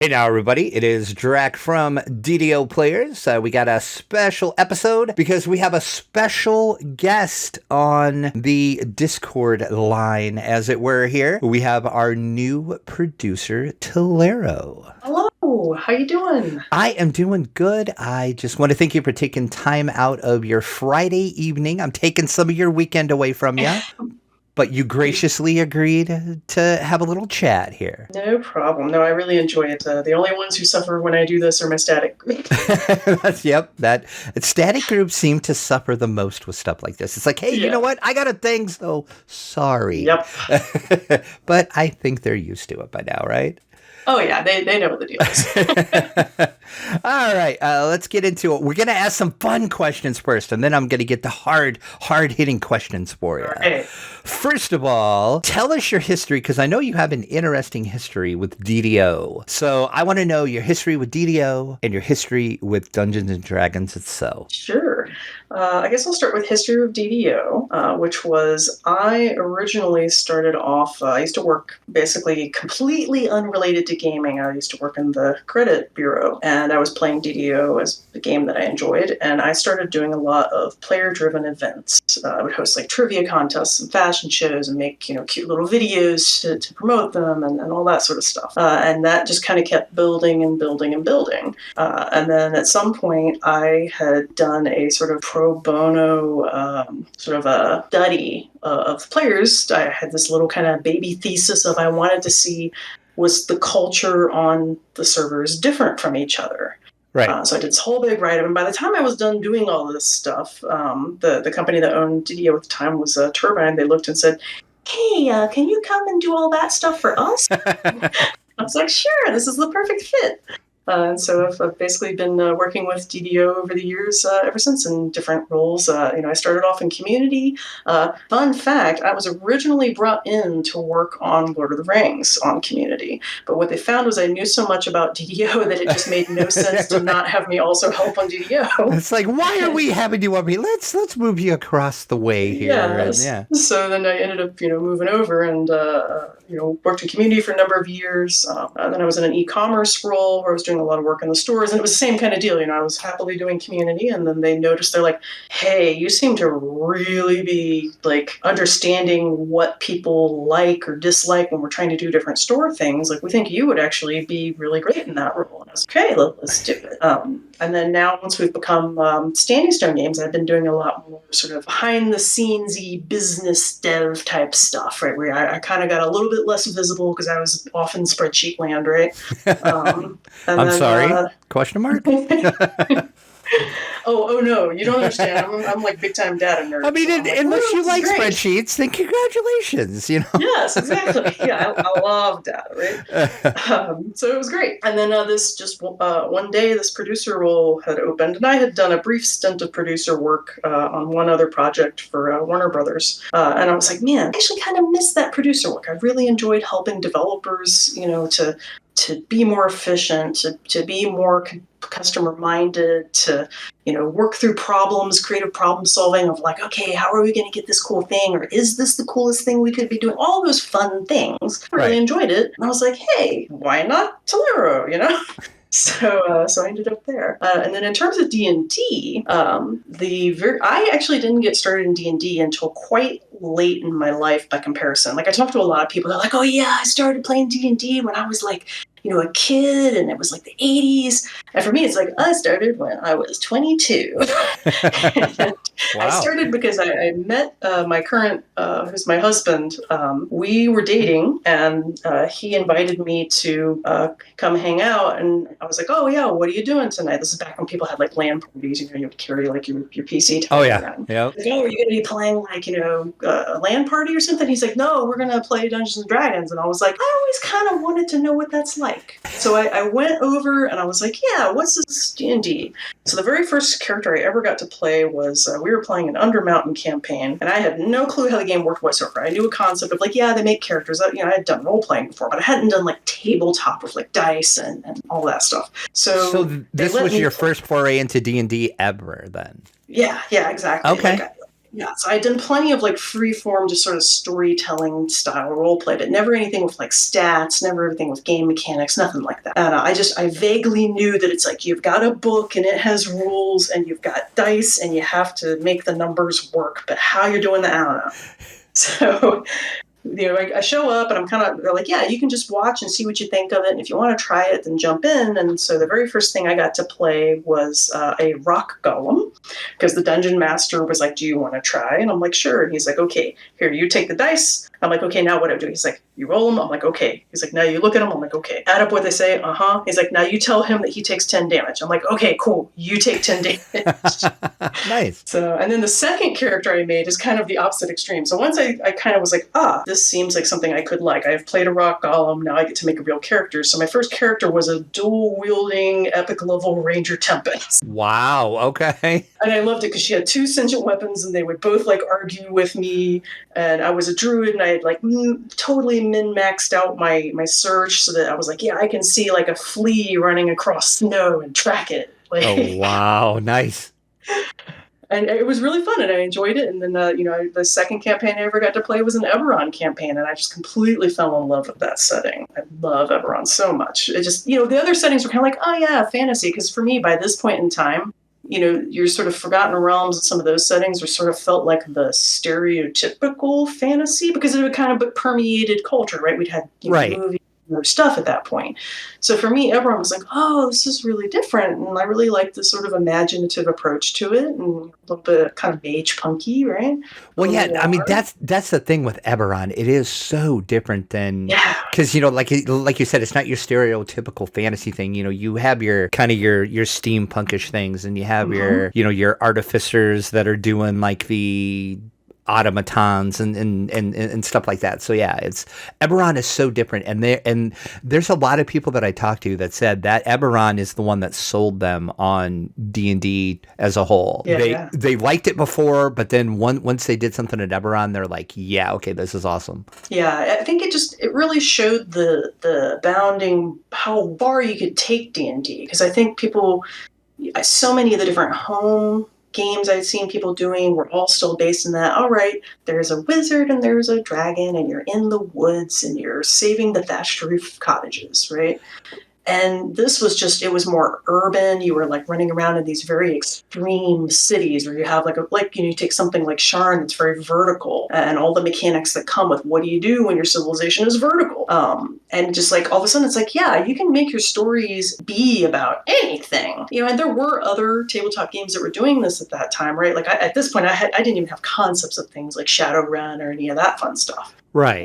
Hey now, everybody. It is Drac from DDO Players. We got a special episode because we have a special guest on the Discord line, as it were, here. We have our new producer, Tolero. Hello, how you doing? I am doing good. I just want to thank you for taking time out of your Friday evening. I'm taking some of your weekend away from you, but you graciously agreed to have a little chat here. No problem. No, I really enjoy it. The only ones who suffer when I do this are my static group. Yep, that static groups seem to suffer the most with stuff like this. It's like, hey, you know what? I got a thing, so sorry. Yep. But I think they're used to it by now, right? Oh yeah, they know what the deal is. All right, let's get into it. We're going to ask some fun questions first, and then I'm going to get the hard-hitting questions for you. Right. First of all, tell us your history, because I know you have an interesting history with DDO. So I want to know your history with DDO and your history with Dungeons & Dragons itself. Sure. I guess I'll start with history of DDO, which was I originally started off, I used to work basically completely unrelated to gaming. I used to work in the credit bureau, and I was playing DDO as the game that I enjoyed, and I started doing a lot of player-driven events. I would host like trivia contests and fashion shows and make, cute little videos to promote them and all that sort of stuff. And that just kind of kept building and building and building. And then at some point I had done a sort of pro bono sort of a study of players. I had this little kind of baby thesis of I wanted to see was the culture on the servers different from each other. Right. So I did this whole big write-up, and by the time I was done doing all this stuff, the company that owned DDO at the time was Turbine. They looked and said, hey, can you come and do all that stuff for us? I was like, sure, this is the perfect fit. And so I've basically been working with DDO over the years ever since in different roles. I started off in community. Fun fact, I was originally brought in to work on Lord of the Rings on community. But what they found was I knew so much about DDO that it just made no sense to not have me also help on DDO. It's like, why are we having you up here? Let's move you across the way here. Yes. Yeah. So then I ended up, moving over and, worked in community for a number of years. Then I was in an e-commerce role where I was doing a lot of work in the stores, and it was the same kind of deal. I was happily doing community, and then they noticed, they're like, hey, you seem to really be like understanding what people like or dislike when we're trying to do different store things. Like, we think you would actually be really great in that role. And I was okay, let's do it. And then now, once we've become Standing Stone Games, I've been doing a lot more sort of behind the scenes-y business dev type stuff, right? Where I kind of got a little bit less visible because I was off in spreadsheet land, right? I'm sorry? Question mark? Oh no, you don't understand. I'm like big time data nerd. I mean, so unless you like spreadsheets, then congratulations, Yes, exactly. Yeah, I love data, right? So it was great. And then this just one day, this producer role had opened, and I had done a brief stint of producer work on one other project for Warner Brothers. And I was like, man, I actually kind of miss that producer work. I really enjoyed helping developers, to be more efficient, to be more customer minded, to work through problems, creative problem solving of like, okay, how are we going to get this cool thing, or is this the coolest thing we could be doing? All those fun things. I really enjoyed it, and I was like, hey, why not Tolero? So I ended up there. And then in terms of D&D, I actually didn't get started in D&D until quite late in my life by comparison. Like, I talked to a lot of people, they're like, oh yeah, I started playing D&D when I was like, a kid, and it was like the 80s. And for me, it's like, I started when I was 22. Wow. I started because I met my current, who's my husband. We were dating, and he invited me to come hang out. And I was like, oh yeah, what are you doing tonight? This is back when people had like LAN parties. You would carry like your PC. Oh yeah. Yeah. Like, oh, are you going to be playing like a LAN party or something? He's like, no, we're going to play Dungeons and Dragons. And I was like, I always kind of wanted to know what that's like. So I went over and I was like, yeah, what's this D&D? So the very first character I ever got to play was, we were playing an Undermountain campaign, and I had no clue how the game worked whatsoever. I knew a concept of like, yeah, they make characters. I had done role-playing before, but I hadn't done like tabletop with like dice and all that stuff. So this was your first foray into D&D ever then? Yeah, exactly. Okay. Like, Yeah, so I'd done plenty of like free form, just sort of storytelling style role play, but never anything with like stats, never everything with game mechanics, nothing like that. And I vaguely knew that it's like you've got a book and it has rules and you've got dice and you have to make the numbers work, but how you're doing that, I don't know. So I show up and I'm kind of, they're like, yeah, you can just watch and see what you think of it. And if you want to try it, then jump in. And so the very first thing I got to play was a rock golem, because the dungeon master was like, do you want to try? And I'm like, sure. And he's like, okay, here, you take the dice. I'm like, okay, now what do I do? He's like, you roll them. I'm like, okay. He's like, now you look at them. I'm like, okay. Add up what they say. Uh-huh. He's like, now you tell him that he takes 10 damage. I'm like, okay, cool. You take 10 damage. Nice. So, and then the second character I made is kind of the opposite extreme. So once I kind of was like, this seems like something I could like. I've played a rock golem. Now I get to make a real character. So my first character was a dual wielding epic level Ranger Tempest. Wow. Okay. And I loved it because she had 2 sentient weapons and they would both like argue with me. And I was a druid and I had like totally min-maxed out my search so that I was like, yeah, I can see like a flea running across snow and track it. Like, Oh, wow. Nice. And it was really fun, and I enjoyed it. And then, the second campaign I ever got to play was an Eberron campaign, and I just completely fell in love with that setting. I love Eberron so much. It just, the other settings were kind of like, oh yeah, fantasy. Because for me, by this point in time, your sort of Forgotten Realms and some of those settings were sort of felt like the stereotypical fantasy, because it had kind of permeated culture, right? We'd had Right. movies, other stuff at that point. So for me, everyone was like, oh, this is really different. And I really liked this sort of imaginative approach to it, and a little bit kind of mage punky, right? Well, yeah, I mean, that's the thing with Eberron. It is so different than, because, like you said, it's not your stereotypical fantasy thing. You have your kind of your steampunkish things, and you have your artificers that are doing like the automatons and stuff like that. So yeah, Eberron is so different, and there's a lot of people that I talked to that said that Eberron is the one that sold them on D&D as a whole. They liked it before, but then once they did something at Eberron, they're like, yeah, okay, this is awesome. Yeah, I think it really showed the bounding, how far you could take D&D, because I think so many of the different home games I'd seen people doing were all still based in that, all right, there's a wizard and there's a dragon and you're in the woods and you're saving the thatched roof cottages, right? And this was just, it was more urban. You were like running around in these very extreme cities where you have you take something like Sharn that's very vertical, and all the mechanics that come with what do you do when your civilization is vertical. And just like all of a sudden it's like, yeah, you can make your stories be about anything. And there were other tabletop games that were doing this at that time, right? Like at this point I didn't even have concepts of things like Shadowrun or any of that fun stuff. Right.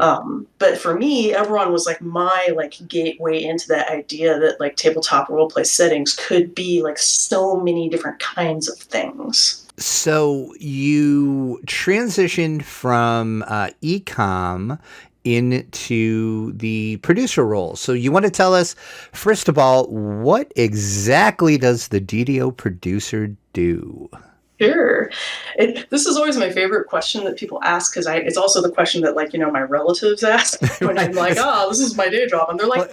But for me, Eberron was like my gateway into that idea that like tabletop roleplay settings could be like so many different kinds of things. So you transitioned from ecom into the producer role. So you want to tell us, first of all, what exactly does the DDO producer do? Sure. This is always my favorite question that people ask, because it's also the question that my relatives ask when I'm like, this is my day job, and they're like,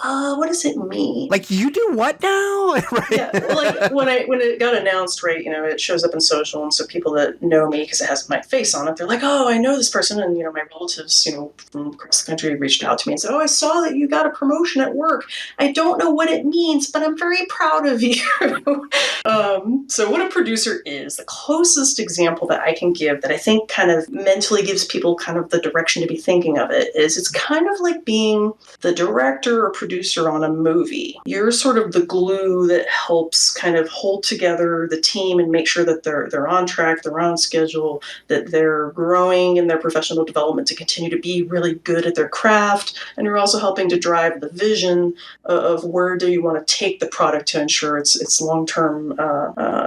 what does it mean? Like, you do what now? Yeah, like when it got announced, right? It shows up in social, and so people that know me because it has my face on it, they're like, oh, I know this person, and my relatives, from across the country reached out to me and said, oh, I saw that you got a promotion at work. I don't know what it means, but I'm very proud of you. So what a producer is, the closest example that I can give that I think kind of mentally gives people kind of the direction to be thinking of it is, it's kind of like being the director or producer on a movie. You're sort of the glue that helps kind of hold together the team and make sure that they're on track, they're on schedule, that they're growing in their professional development to continue to be really good at their craft. And you're also helping to drive the vision of where do you want to take the product to ensure its long-term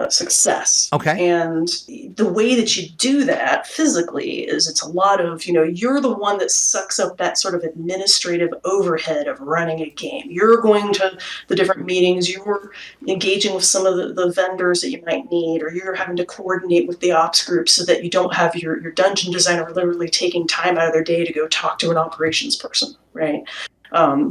success. Okay. And the way that you do that physically is it's a lot of, you're the one that sucks up that sort of administrative overhead of running a game. You're going to the different meetings, you're engaging with some of the vendors that you might need, or you're having to coordinate with the ops group so that you don't have your dungeon designer literally taking time out of their day to go talk to an operations person, right?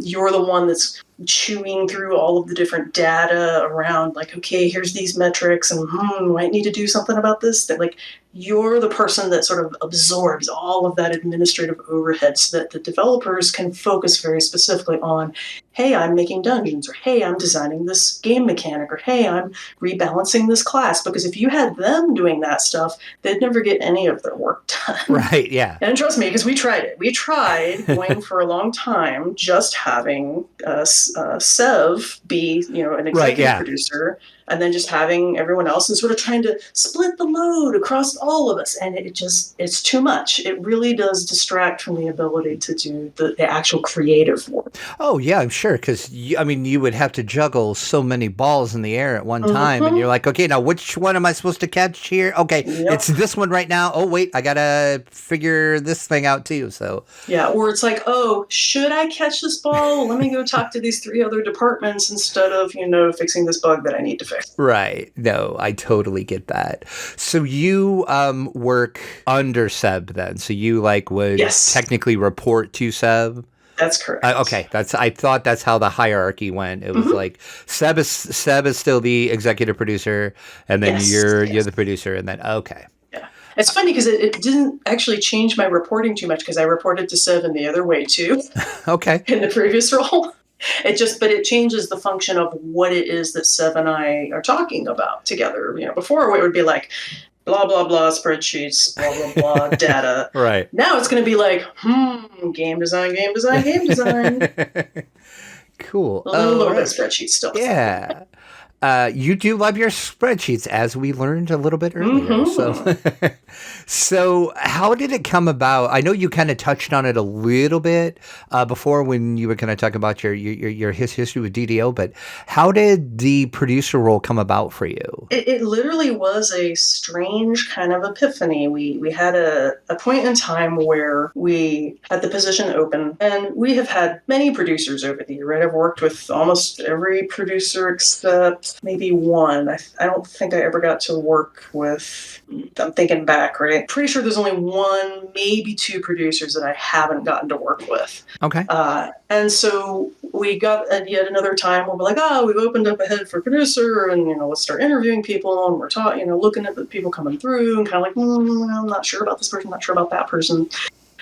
You're the one that's chewing through all of the different data around like, okay, here's these metrics and might need to do something about this. That like you're the person that sort of absorbs all of that administrative overhead so that the developers can focus very specifically on, hey, I'm making dungeons, or hey, I'm designing this game mechanic, or hey, I'm rebalancing this class. Because if you had them doing that stuff, they'd never get any of their work done. Right, yeah. And trust me, because we tried it. We tried going for a long time just having Sev be, an executive producer, and then just having everyone else and sort of trying to split the load across all of us. And it's too much. It really does distract from the ability to do the actual creative work. Oh, yeah, I'm sure. Because, you would have to juggle so many balls in the air at one time. And you're like, okay, now which one am I supposed to catch here? Okay, It's this one right now. Oh, wait, I got to figure this thing out too. So yeah, or it's like, oh, should I catch this ball? Let me go talk to these 3 other departments instead of, fixing this bug that I need to fix. Right. No, I totally get that. So you work under Seb then. So you would technically report to Seb? That's correct. Okay, I thought that's how the hierarchy went. It was like Seb is still the executive producer, and then you're the producer, and then okay. Yeah, it's funny because it didn't actually change my reporting too much because I reported to Seb in the other way too. Okay. In the previous role. But it changes the function of what it is that Seb and I are talking about together. Before it would be like, blah, blah, blah, spreadsheets, blah, blah, blah, data. Right. Now it's going to be like, game design. Cool. A little bit of spreadsheet stuff. Yeah. You do love your spreadsheets, as we learned a little bit earlier. So how did it come about? I know you kind of touched on it a little bit before when you were kind of talking about your history with DDO, but how did the producer role come about for you? It literally was a strange kind of epiphany. We had a point in time where we had the position open, and we have had many producers over the year, right? I've worked with almost every producer except maybe one. I don't think I ever got to work with, I'm thinking back, right? Pretty sure there's only 1, maybe 2 producers that I haven't gotten to work with. Okay. And so we got yet another time where we're like, we've opened up a head for producer, and let's start interviewing people, and we're looking at the people coming through, and kind of like, I'm not sure about this person, not sure about that person.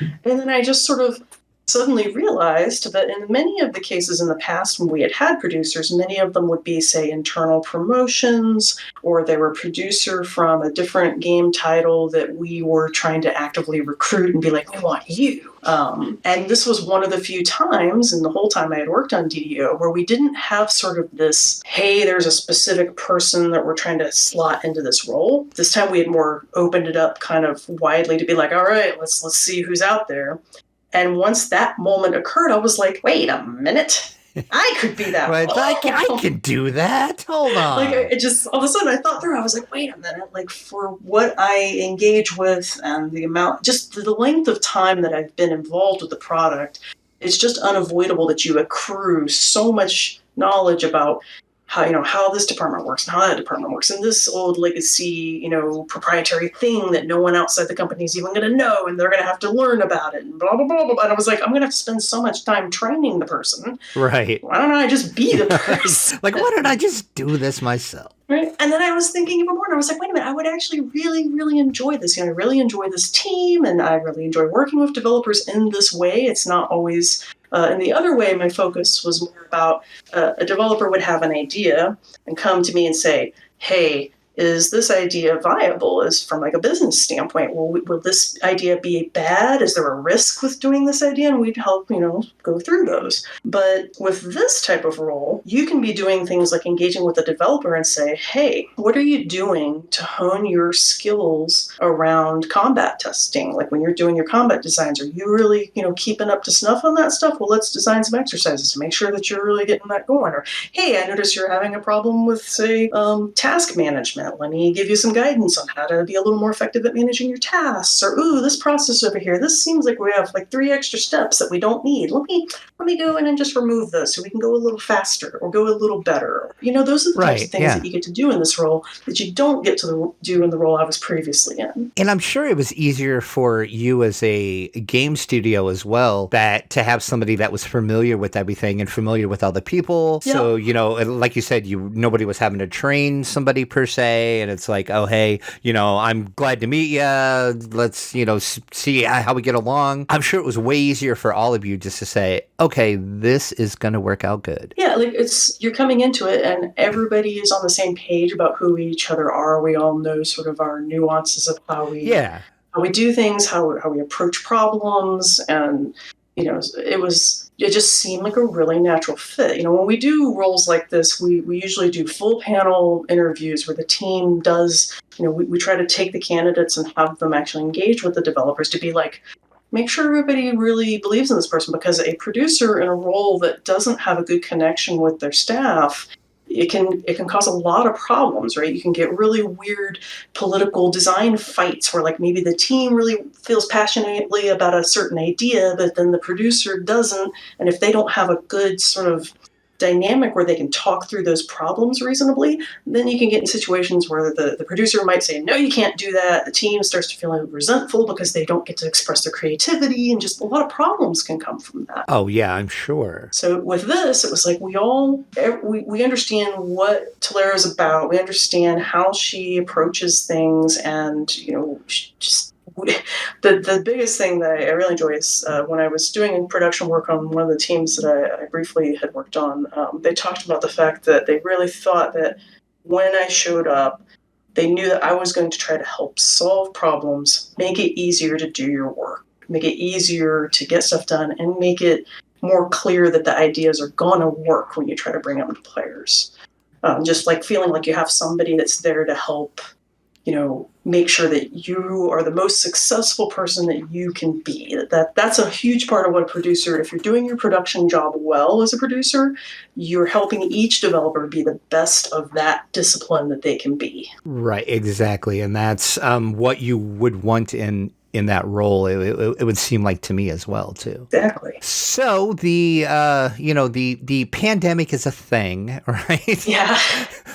And then I just sort of suddenly realized that in many of the cases in the past when we had producers, many of them would be, say, internal promotions, or they were a producer from a different game title that we were trying to actively recruit and be like, we want you. And this was one of the few times in the whole time I had worked on DDO where we didn't have sort of this, hey, there's a specific person that we're trying to slot into this role. This time we had more opened it up kind of widely to be like, all right, let's see who's out there. And once that moment occurred, I was like, wait a minute. I could be that. Right, I can do that. Hold on. It just, all of a sudden I thought through, I was like, wait a minute, for what I engage with and the amount, just the length of time that I've been involved with the product, it's just unavoidable that you accrue so much knowledge about how this department works and how that department works, and this old legacy, proprietary thing that no one outside the company is even going to know, and they're going to have to learn about it, and blah, blah, blah, blah. And I was like, I'm going to have to spend so much time training the person. Right. Why don't I just be the person? Why don't I just do this myself? Right. And then I was thinking even more, and I was like, wait a minute, I would actually really, really enjoy this. I really enjoy this team, and I really enjoy working with developers in this way. It's not always... in the other way, my focus was more about a developer would have an idea and come to me and say, hey, is this idea viable? Is from a business standpoint, will this idea be bad? Is there a risk with doing this idea? And we'd help, go through those. But with this type of role, you can be doing things like engaging with a developer and say, hey, what are you doing to hone your skills around combat testing? Like when you're doing your combat designs, are you really, keeping up to snuff on that stuff? Well, let's design some exercises to make sure that you're really getting that going. Or, hey, I notice you're having a problem with, say, task management. Let me give you some guidance on how to be a little more effective at managing your tasks. Or, ooh, this process over here, this seems like we have 3 extra steps that we don't need. Let me go in and just remove those so we can go a little faster or go a little better. those are the types of Right, things that you get to do in this role that you don't get to do in the role I was previously in. And I'm sure it was easier for you as a game studio as well, that to have somebody that was familiar with everything and familiar with all the people. Yep. So, like you said, nobody was having to train somebody per se. And it's like, oh, hey, I'm glad to meet you. Let's, see how we get along. I'm sure it was way easier for all of you just to say, okay, this is going to work out good. Yeah, like you're coming into it and everybody is on the same page about who each other are. We all know sort of our nuances of how we do things, how we approach problems, and it just seemed like a really natural fit. When we do roles like this, we usually do full panel interviews where the team does, we try to take the candidates and have them actually engage with the developers to be like, make sure everybody really believes in this person, because a producer in a role that doesn't have a good connection with their staff, it can cause a lot of problems, right? You can get really weird political design fights where like maybe the team really feels passionately about a certain idea, but then the producer doesn't. And if they don't have a good sort of dynamic where they can talk through those problems reasonably, then you can get in situations where the producer might say, no, you can't do that. The team starts to feel resentful because they don't get to express their creativity, and just a lot of problems can come from that. Oh, yeah, I'm sure. So with this, it was like we understand what Tolero is about. We understand how she approaches things, and, just the biggest thing that I really enjoy is when I was doing production work on one of the teams that I briefly had worked on, they talked about the fact that they really thought that when I showed up, they knew that I was going to try to help solve problems, make it easier to do your work, make it easier to get stuff done, and make it more clear that the ideas are going to work when you try to bring them to players. Just like feeling like you have somebody that's there to help make sure that you are the most successful person that you can be. That's a huge part of what a producer, if you're doing your production job well as a producer, you're helping each developer be the best of that discipline that they can be. Right, exactly. And that's what you would want in that role. It would seem like to me as well too. Exactly. So the pandemic is a thing, right? Yeah.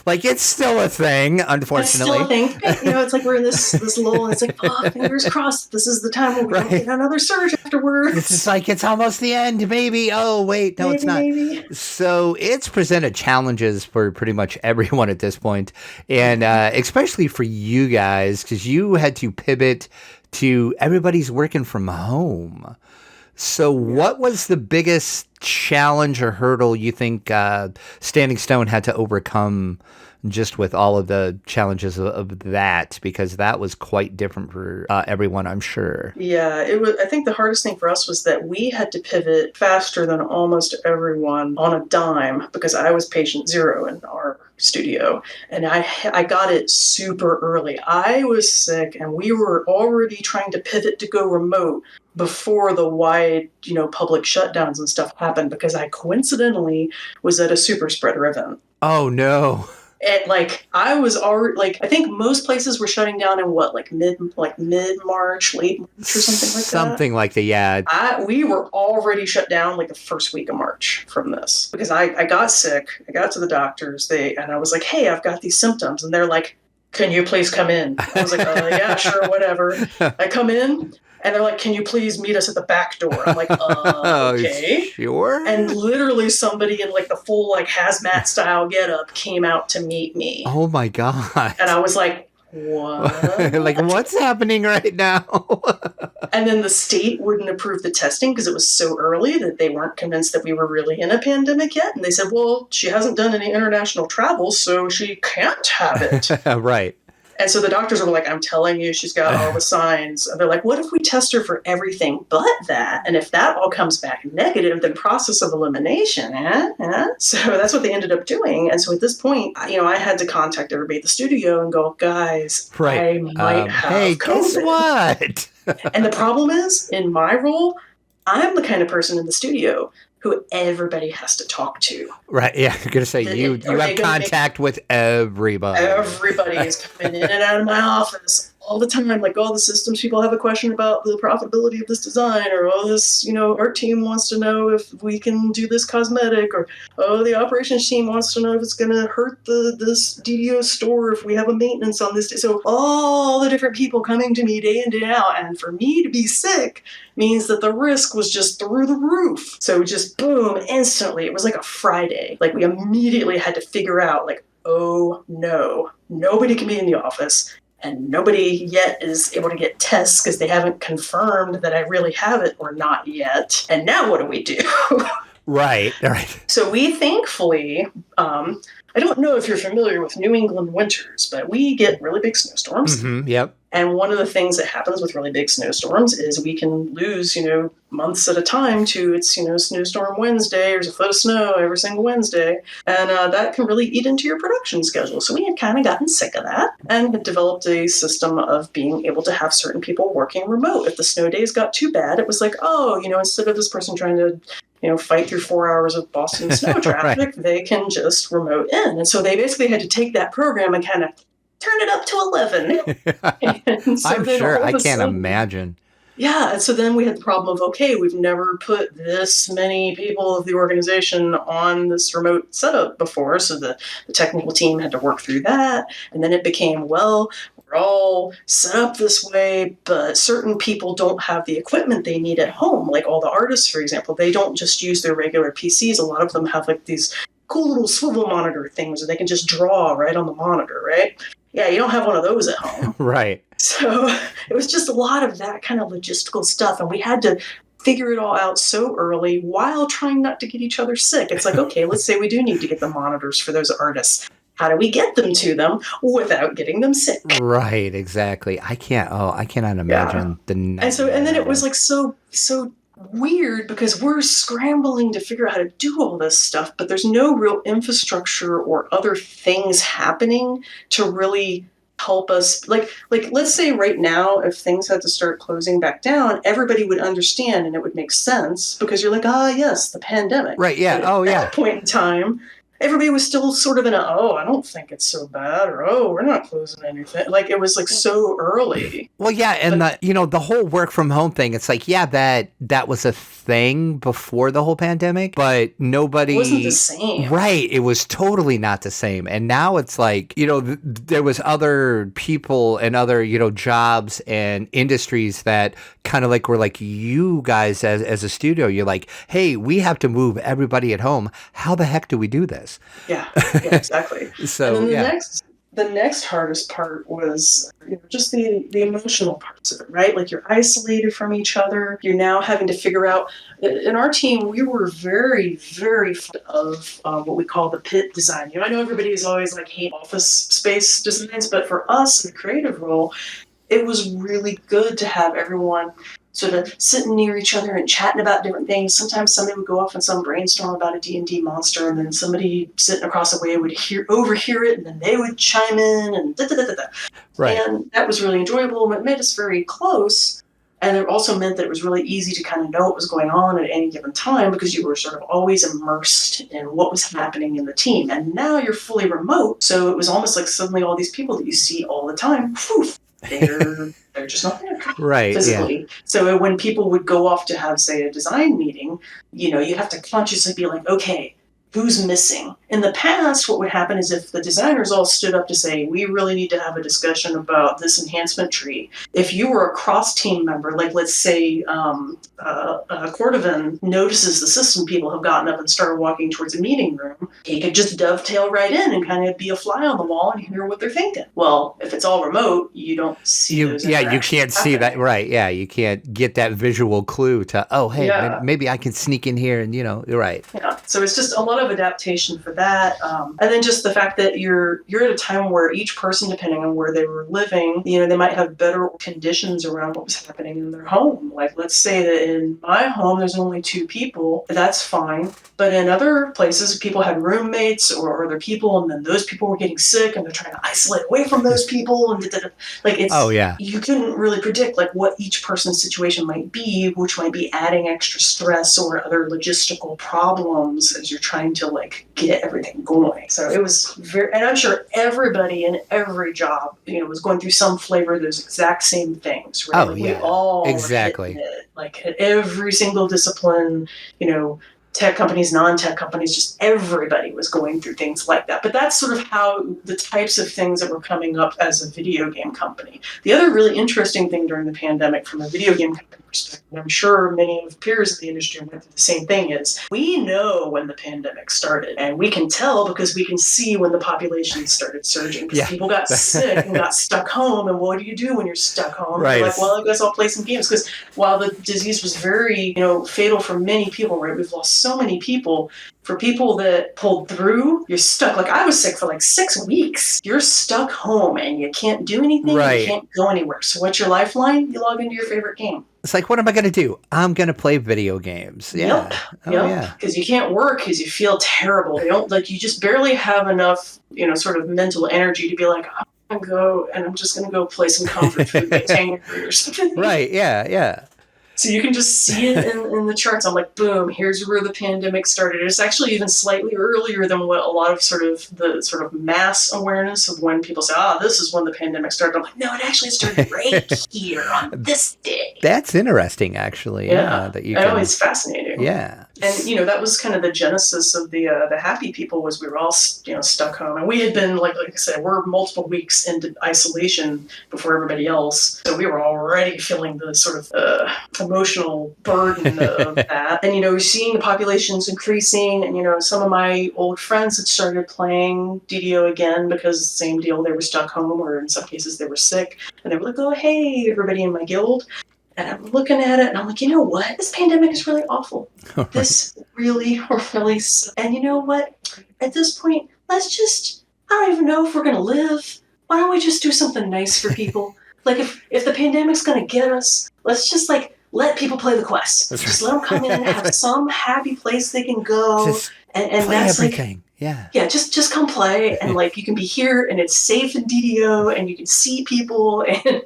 Like it's still a thing, unfortunately. It's still a thing. It's like we're in this lull, and it's like, oh, fingers crossed, this is the time where we don't get another surge afterwards. It's just like, it's almost the end, maybe. Oh, wait, no, it's not. Maybe. So it's presented challenges for pretty much everyone at this point, and especially for you guys, because you had to pivot to everybody's working from home. So what was the biggest challenge or hurdle you think Standing Stone had to overcome just with all of the challenges of that? Because that was quite different for everyone, I'm sure. Yeah, it was. I think the hardest thing for us was that we had to pivot faster than almost everyone on a dime, because I was patient zero in our studio, and I got it super early. I was sick, and we were already trying to pivot to go remote before the wide, public shutdowns and stuff happened, because I coincidentally was at a super spreader event. Oh no. And I was already I think most places were shutting down in mid-March, late March or something like that. Something like that, yeah. We were already shut down the first week of March from this, because I got sick. I got to the doctors, and I was like, hey, I've got these symptoms, and they're like, can you please come in? I was like, yeah, sure, whatever. I come in, and they're like, can you please meet us at the back door? I'm like, okay. Sure. And literally somebody in the full hazmat style getup came out to meet me. Oh my God. And I was like, what? What's happening right now? And then the state wouldn't approve the testing because it was so early that they weren't convinced that we were really in a pandemic yet. And they said, well, she hasn't done any international travel, so she can't have it. Right. And so the doctors were like, I'm telling you, she's got all the signs. And they're like, what if we test her for everything but that? And if that all comes back negative, then process of elimination. So that's what they ended up doing. And so at this point, I had to contact everybody at the studio and go, guys, I might have hey, COVID. Guess what? And the problem is, in my role, I'm the kind of person in the studio who everybody has to talk to. Right, yeah, I'm going to say, you have contact with everybody. Everybody is coming in and out of my office all the time, like, all the systems people have a question about the profitability of this design, or oh, this, our team wants to know if we can do this cosmetic, or oh, the operations team wants to know if it's going to hurt this DDO store if we have a maintenance on this day. So all the different people coming to me day in, day out, and for me to be sick means that the risk was just through the roof. So just boom, instantly, it was like a Friday. Like, we immediately had to figure out, like, oh no, nobody can be in the office. And nobody yet is able to get tests because they haven't confirmed that I really have it or not yet. And now what do we do? Right. So we thankfully, I don't know if you're familiar with New England winters, but we get really big snowstorms. Mm-hmm, yep. And one of the things that happens with really big snowstorms is we can lose, months at a time to it's, snowstorm Wednesday, there's a foot of snow every single Wednesday. And that can really eat into your production schedule. So we had kind of gotten sick of that and had developed a system of being able to have certain people working remote. If the snow days got too bad, it was like, oh, instead of this person trying to fight through 4 hours of Boston snow traffic, right, they can just remote in. And so they basically had to take that program and kind of turn it up to 11. So I'm sure. I can't imagine. Yeah. And so then we had the problem of, okay, we've never put this many people of the organization on this remote setup before. So the technical team had to work through that. And then it became, well, we're all set up this way, but certain people don't have the equipment they need at home. Like all the artists, for example, they don't just use their regular PCs. A lot of them have like these cool little swivel monitor things where they can just draw right on the monitor, right? Yeah, you don't have one of those at home. Right. So it was just a lot of that kind of logistical stuff. And we had to figure it all out so early while trying not to get each other sick. It's like, okay, let's say we do need to get the monitors for those artists. How do we get them to them without getting them sick? Right, exactly. I cannot imagine the nightmare. And then it was like so weird because we're scrambling to figure out how to do all this stuff, but there's no real infrastructure or other things happening to really help us. Like let's say right now, if things had to start closing back down, everybody would understand and it would make sense because you're like, yes, the pandemic. Right, yeah. But at that point in time, everybody was still sort of in I don't think it's so bad, or we're not closing anything. Like, it was like so early. Well, yeah, and the whole work from home thing, it's like, yeah, that was a thing before the whole pandemic, but nobody... It wasn't the same. Right, it was totally not the same. And now it's like, there was other people and other, jobs and industries that kind of like were like, you guys as a studio, you're like, hey, we have to move everybody at home. How the heck do we do this? Yeah, exactly. So, and then the next hardest part was just the emotional parts of it, right? Like, you're isolated from each other. You're now having to figure out. In our team, we were very, very fond of what we call the pit design. I know everybody is always like hate office space designs, but for us in the creative role, it was really good to have everyone sort of sitting near each other and chatting about different things. Sometimes somebody would go off on some brainstorm about a D&D monster, and then somebody sitting across the way would overhear it, and then they would chime in, and da-da-da-da-da. Right. And that was really enjoyable, and it made us very close. And it also meant that it was really easy to kind of know what was going on at any given time because you were sort of always immersed in what was happening in the team. And now you're fully remote, so it was almost like suddenly all these people that you see all the time, poof, they're just not there, right, physically. Yeah. So when people would go off to have, say, a design meeting, you have to consciously be like, okay, who's missing? In the past, what would happen is if the designers all stood up to say, we really need to have a discussion about this enhancement tree. If you were a cross-team member, like let's say Cordovan notices the system people have gotten up and started walking towards a meeting room, he could just dovetail right in and kind of be a fly on the wall and hear what they're thinking. Well, if it's all remote, you don't see those you can't see happening. that, right, yeah, you can't get that visual clue to, oh, hey, maybe I can sneak in here and, you're right. Yeah, so it's just a lot of adaptation for that. And then just the fact that you're at a time where each person, depending on where they were living, they might have better conditions around what was happening in their home. Like, let's say that in my home, there's only 2 people. That's fine. But in other places, people had roommates or other people, and then those people were getting sick, and they're trying to isolate away from those people. And like, it's, oh, yeah. You couldn't really predict like what each person's situation might be, which might be adding extra stress or other logistical problems as you're trying trying to like get everything going. So it was and I'm sure everybody in every job, was going through some flavor of those exact same things, right? Oh, like yeah. We all Exactly. like at every single discipline, tech companies, non-tech companies, just everybody was going through things like that. But that's sort of how the types of things that were coming up as a video game company. The other really interesting thing during the pandemic from a video game company perspective, and I'm sure many of peers in the industry went through the same thing, is we know when the pandemic started, and we can tell because we can see when the population started surging, because people got sick and got stuck home. And what do you do when you're stuck home? Right. You're like, well, I guess I'll play some games, because while the disease was very, fatal for many people, right? We've lost so many people. For people that pulled through, you're stuck. Like I was sick for like 6 weeks. You're stuck home and you can't do anything. Right. You can't go anywhere. So what's your lifeline? You log into your favorite game. It's like, what am I going to do? I'm going to play video games. Yeah. Yep. Because you can't work because you feel terrible. You just barely have enough, sort of mental energy to be like, I'm just going to go play some comfort food, like Angry or something. Right. Yeah. So you can just see it in the charts. I'm like, boom, here's where the pandemic started. It's actually even slightly earlier than what a lot of the mass awareness of when people say, this is when the pandemic started. I'm like, no, it actually started right here on this day. That's interesting, actually. Yeah. It's fascinating. Yeah. And, that was kind of the genesis of the happy people, was we were all, stuck home. And we had been, like I said, we're multiple weeks into isolation before everybody else. So we were already feeling the sort of emotional burden of that. And, seeing the populations increasing, and, some of my old friends had started playing DDO again because same deal, they were stuck home, or in some cases they were sick. And they were like, oh, hey, everybody in my guild. And I'm looking at it and I'm like, you know what? This pandemic is really awful. This really sucks. And you know what? At this point, I don't even know if we're going to live. Why don't we just do something nice for people? Like if the pandemic's going to get us, let's just let people play the quest. Just let them come in and have some happy place they can go. And that's everything. Yeah, just come play. And you can be here and it's safe in DDO and you can see people and...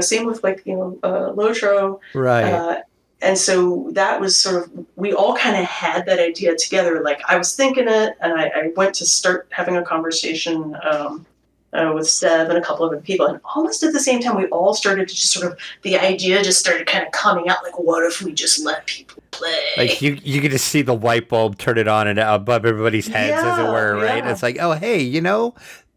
same with Lotro. Right. And so that was sort of, we all kind of had that idea together. Like I was thinking it, and I went to start having a conversation with Seb and a couple of other people. And almost at the same time, we all started to just the idea just started kind of coming out. Like, what if we just let people play? Like you get to see the light bulb turn it on and above everybody's heads, as it were, right? It's like, oh, hey,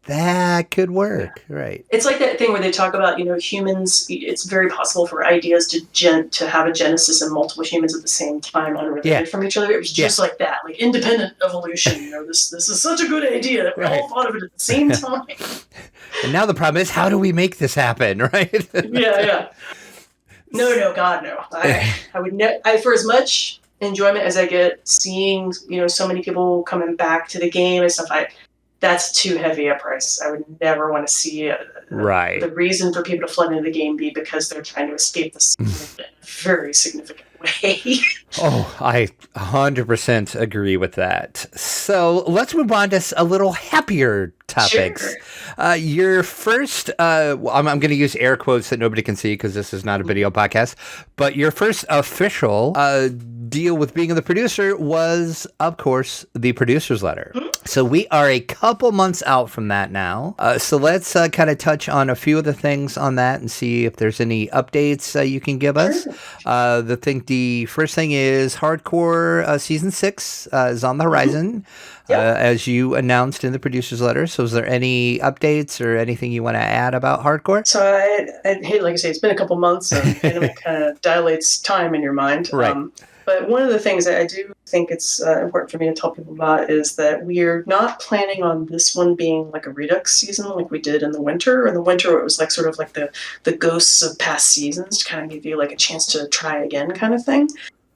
that could work, right? It's like that thing where they talk about, humans. It's very possible for ideas to have a genesis in multiple humans at the same time, unrelated from each other. It was just like that, like independent evolution. This is such a good idea that we all thought of it at the same time. And now the problem is, how do we make this happen, right? Yeah. No, God, no. I would for as much enjoyment as I get seeing, so many people coming back to the game and stuff. That's too heavy a price. I would never want to see the reason for people to flood into the game be because they're trying to escape the in a very significant way. Oh, I 100% agree with that. So let's move on to a little happier topics. Sure. Your first, I'm going to use air quotes that nobody can see because this is not a video podcast, but your first official deal with being the producer was, of course, the producer's letter. Mm-hmm. So we are a couple months out from that now. So let's kind of touch on a few of the things on that and see if there's any updates you can give us. Sure. The first thing is Hardcore Season 6 is on the horizon, as you announced in the producer's letter. So is there any updates or anything you want to add about Hardcore? So I hate, like I say, it's been a couple months, and it kind of dilates time in your mind. Right. But one of the things that I do think it's important for me to tell people about is that we're not planning on this one being like a redux season like we did in the winter. In the winter, it was sort of like the ghosts of past seasons to kind of give you like a chance to try again kind of thing.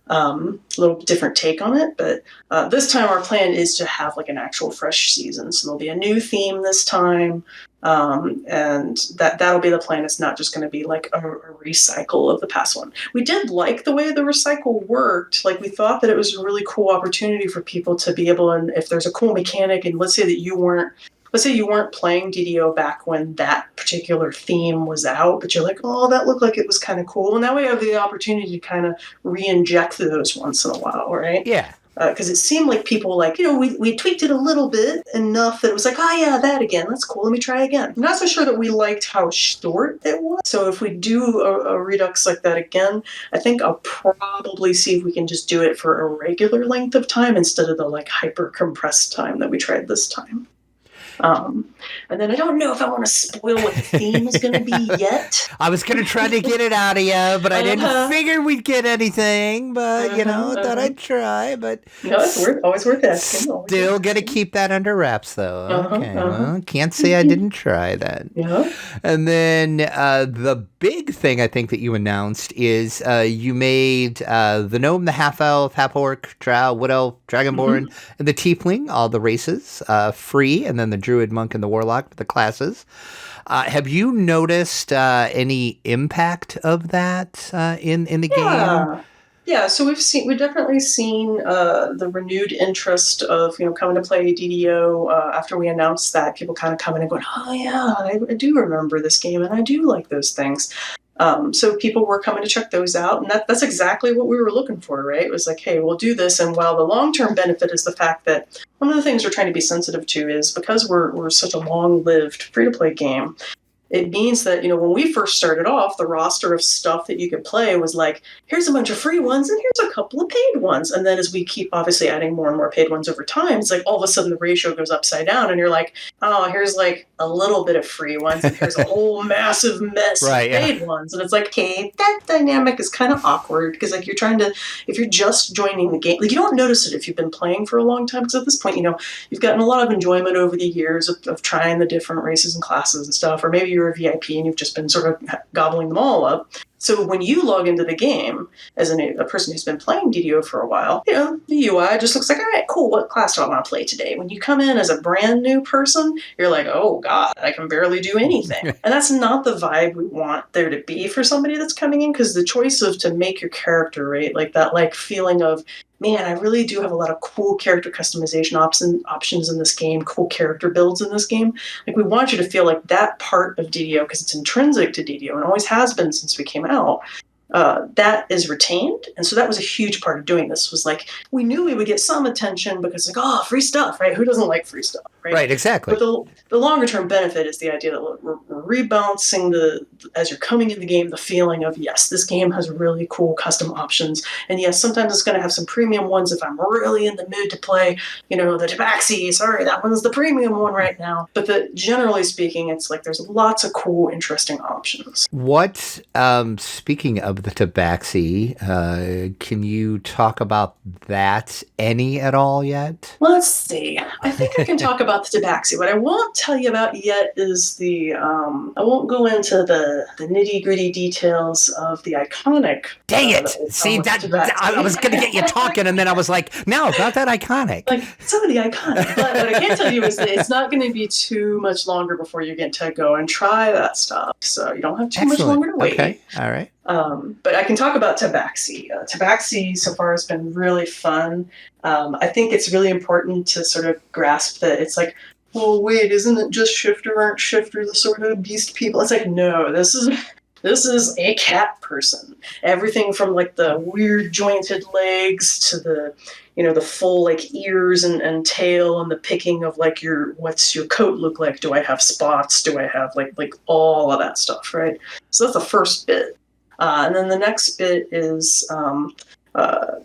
A little different take on it, but this time our plan is to have like an actual fresh season. So there'll be a new theme this time, and that'll be the plan. It's not just going to be like a recycle of the past one. We did like the way the recycle worked. Like we thought that it was a really cool opportunity for people to be able, and if there's a cool mechanic, and let's say you weren't playing DDO back when that particular theme was out, but you're like, oh, that looked like it was kind of cool. And that way you have the opportunity to kind of re-inject those once in a while, right? Yeah. because it seemed like people like, we tweaked it a little bit enough that it was like, oh yeah, that again, that's cool, let me try again. I'm not so sure that we liked how short it was. So if we do a redux like that again, I think I'll probably see if we can just do it for a regular length of time instead of the like hyper compressed time that we tried this time. And then I don't know if I want to spoil what the theme is going to be yet. I was going to try to get it out of you, but I didn't figure we'd get anything. But, thought I'd try. But no, it's always worth asking. Still got to keep that under wraps, though. Okay, well, can't say I didn't try that. Yeah. And then the big thing I think that you announced is you made the gnome, the half-elf, half-orc, drow, wood elf, dragonborn, and the tiefling, all the races, free, and then the druid, monk, and the warlock, the classes. Have you noticed any impact of that in the game? Yeah, so we've definitely seen the renewed interest of coming to play DDO after we announced that. People kind of coming and going, oh yeah, I do remember this game and I do like those things. So people were coming to check those out, and that's exactly what we were looking for, right? It was like, hey, we'll do this, and while the long-term benefit is the fact that one of the things we're trying to be sensitive to is because we're such a long-lived free-to-play game, it means that, when we first started off, the roster of stuff that you could play was like, here's a bunch of free ones and here's a couple of paid ones. And then as we keep obviously adding more and more paid ones over time, it's like all of a sudden the ratio goes upside down and you're like, oh, here's like a little bit of free ones and here's a whole massive mess of paid ones. And it's like, okay, that dynamic is kind of awkward because like if you're just joining the game, like you don't notice it if you've been playing for a long time because at this point, you've gotten a lot of enjoyment over the years of trying the different races and classes and stuff, or maybe you're a VIP and you've just been sort of gobbling them all up. So when you log into the game as a person who's been playing DDO for a while, the UI just looks like, all right, cool, what class do I want to play today? When you come in as a brand new person, you're like, oh God, I can barely do anything. And that's not the vibe we want there to be for somebody that's coming in, because the choice to make your character, right, like that like feeling of, man, I really do have a lot of cool character customization options in this game, cool character builds in this game. Like, we want you to feel like that part of DDO, because it's intrinsic to DDO and always has been since we came out, that is retained. And so that was a huge part of doing this, was like, we knew we would get some attention because like, oh, free stuff, right? Who doesn't like free stuff, right? Right, exactly. But the longer term benefit is the idea that we're rebalancing as you're coming in the game, the feeling of, yes, this game has really cool custom options. And yes, sometimes it's going to have some premium ones if I'm really in the mood to play, the Tabaxi. Sorry, that one's the premium one right now. But generally speaking, it's like there's lots of cool, interesting options. What, speaking of the Tabaxi, can you talk about that any at all yet? Let's see. I think I can talk about the Tabaxi. What I won't tell you about yet is I won't go into the nitty-gritty details of the iconic. Dang it! See, I was going to get you talking, and then I was like, no, not that iconic. Like, some of the iconic. But what I can tell you is that it's not going to be too much longer before you get to go and try that stuff. So you don't have too much longer to wait. Okay, all right. But I can talk about Tabaxi. Tabaxi so far has been really fun. I think it's really important to sort of grasp that it's like, well, wait, isn't it just aren't Shifter the sort of beast people? It's like, no, this is a cat person. Everything from like the weird jointed legs to the full like ears and tail and the picking of like what's your coat look like? Do I have spots? Do I have like all of that stuff, right? So that's the first bit. And then the next bit is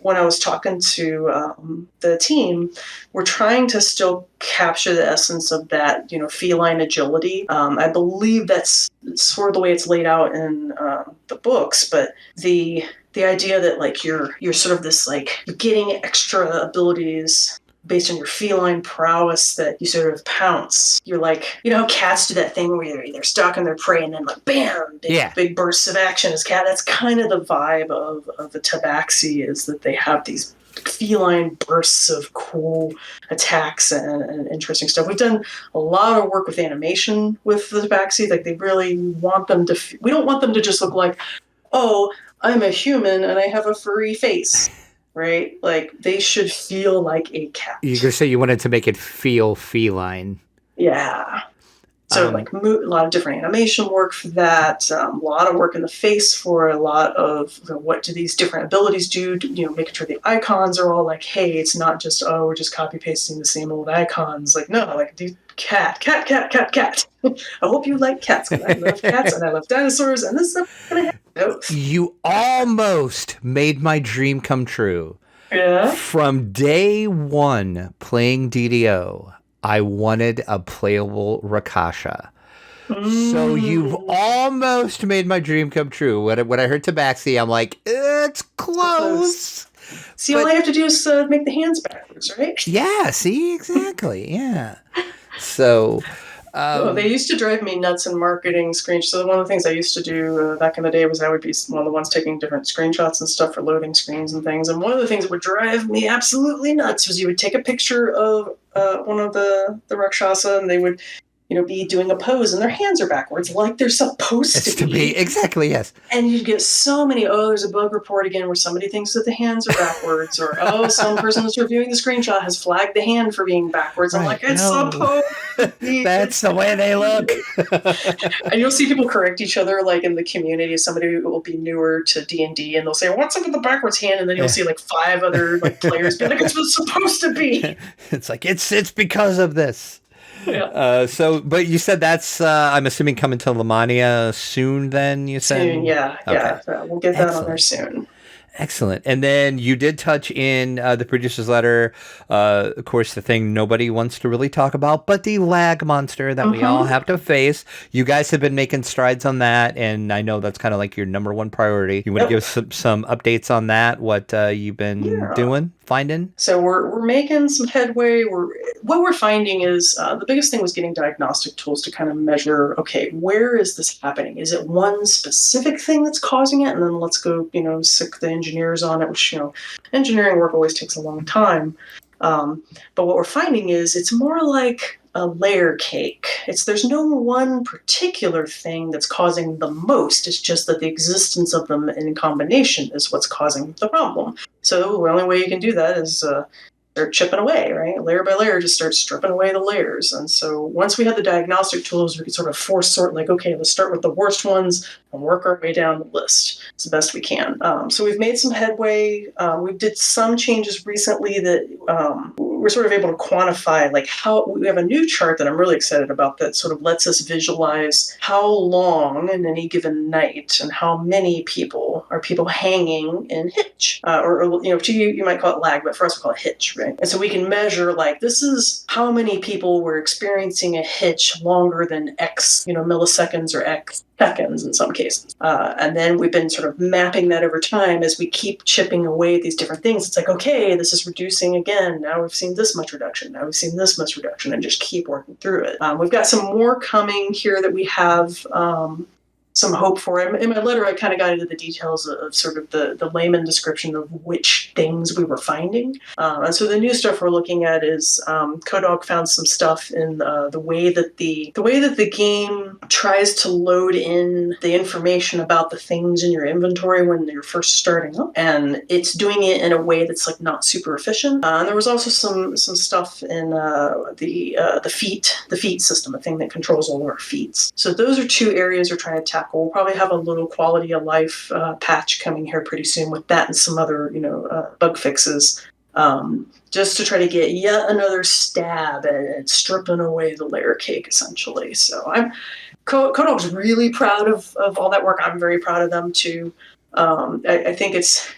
when I was talking to the team, we're trying to still capture the essence of that, feline agility. I believe that's sort of the way it's laid out in the books, but the idea that like you're sort of this like you're getting extra abilities based on your feline prowess, that you sort of pounce. You're like, how cats do that thing where they're stalking their prey and then like, bam, big bursts of action as cat. That's kind of the vibe of the Tabaxi, is that they have these feline bursts of cool attacks and interesting stuff. We've done a lot of work with animation with the Tabaxi. Like, they really want them to, we don't want them to just look like, oh, I'm a human and I have a furry face. Right? Like, they should feel like a cat. You're going to say you wanted to make it feel feline. Yeah. So like a lot of different animation work for that, a lot of work in the face for a lot of what do these different abilities do, making sure the icons are all like, hey, it's not just, we're just copy pasting the same old icons. Like, no, like these cat. I hope you like cats, because I love cats and I love dinosaurs, and this is going to have those. You almost made my dream come true. Yeah. From day one playing DDO, I wanted a playable Rakasha. So you've almost made my dream come true. When I heard Tabaxi, I'm like, it's close. See, all I have to do is make the hands backwards, right? Yeah, see, exactly. Yeah. So... they used to drive me nuts in marketing screenshots. So one of the things I used to do back in the day was I would be one of the ones taking different screenshots and stuff for loading screens and things. And one of the things that would drive me absolutely nuts was you would take a picture of one of the Rakshasa, and they would be doing a pose, and their hands are backwards, like they're supposed to be. Exactly, yes. And you'd get so many, there's a bug report again where somebody thinks that the hands are backwards, or, some person who's reviewing the screenshot has flagged the hand for being backwards. I'm like, it's supposed to be. That's the way they look. And you'll see people correct each other, like in the community. Somebody who will be newer to D&D, and they'll say, what's up with the backwards hand? And then you'll see like 5 other players be like, it's what's supposed to be. It's like, it's because of this. Yeah. But you said that's, I'm assuming, coming to Lamania soon then, you said? Soon, yeah. Okay. Yeah. So we'll get that on there soon. Excellent. And then you did touch in the producer's letter, of course, the thing nobody wants to really talk about, but the lag monster that we all have to face. You guys have been making strides on that, and I know that's kind of like your number one priority. You want to give us some updates on that, what you've been doing, finding? So we're making some headway. What we're finding is the biggest thing was getting diagnostic tools to kind of measure, okay, where is this happening? Is it one specific thing that's causing it? And then let's go, sick the engineers on it, which, engineering work always takes a long time. But what we're finding is it's more like a layer cake. There's no one particular thing that's causing the most. It's just that the existence of them in combination is what's causing the problem. So the only way you can do that is start chipping away, right? Layer by layer, just start stripping away the layers. And so once we had the diagnostic tools, we could sort of force sort, like, okay, let's start with the worst ones and work our way down the list as the best we can. So we've made some headway. We did some changes recently that we're sort of able to quantify, like how we have a new chart that I'm really excited about that sort of lets us visualize how long in any given night and how many people are hanging in hitch, or to you might call it lag, but for us we call it hitch, right? And so we can measure, like, this is how many people were experiencing a hitch longer than X, milliseconds or X seconds in some cases. And then we've been sort of mapping that over time as we keep chipping away at these different things. It's like, okay, this is reducing again. Now we've seen this much reduction. Now we've seen this much reduction, and just keep working through it. We've got some more coming here that we have some hope for. In my letter, I kind of got into the details of sort of the layman description of which things we were finding. And so the new stuff we're looking at is Kodog found some stuff in the way that the game tries to load in the information about the things in your inventory when you're first starting up, and it's doing it in a way that's like not super efficient. And there was also some stuff in the feet system, a thing that controls all of our feats. So those are 2 areas we're trying to tackle. We'll probably have a little quality of life patch coming here pretty soon with that and some other, bug fixes, just to try to get yet another stab at stripping away the layer cake, essentially. So Kodog's really proud of all that work. I'm very proud of them too. I think it's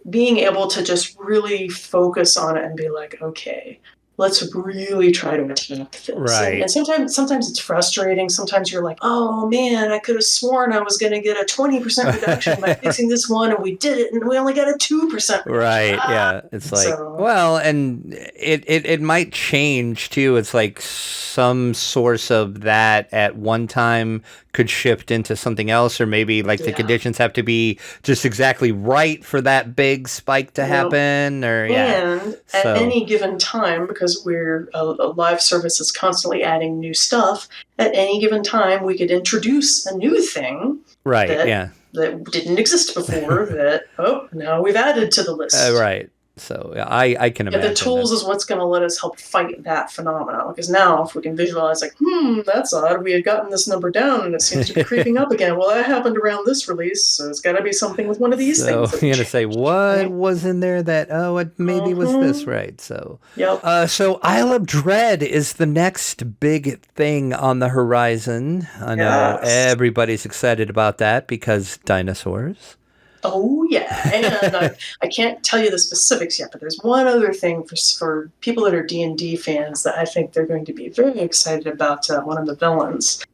being able to just really focus on it and be like, okay, let's really try to attack this. Right. And sometimes it's frustrating. Sometimes you're like, oh man, I could have sworn I was going to get a 20% reduction by fixing this one, and we did it, and we only got a 2%. Right. Yeah. It's like, well, and it might change too. It's like some source of that at one time could shift into something else, or maybe like the conditions have to be just exactly right for that big spike to happen, or and at any given time, because we're a live service that's constantly adding new stuff, at any given time we could introduce a new thing that didn't exist before that now we've added to the list. Right. So I can imagine. The tools is what's going to let us help fight that phenomenon. Because now, if we can visualize, like, that's odd. We had gotten this number down, and it seems to be creeping up again. Well, that happened around this release, so it's got to be something with one of these things. So you're gonna say what was in there that it maybe was this, right? So so Isle of Dread is the next big thing on the horizon. I know everybody's excited about that because dinosaurs. Oh, yeah. And I can't tell you the specifics yet, but there's one other thing for people that are D&D fans that I think they're going to be very excited about, one of the villains.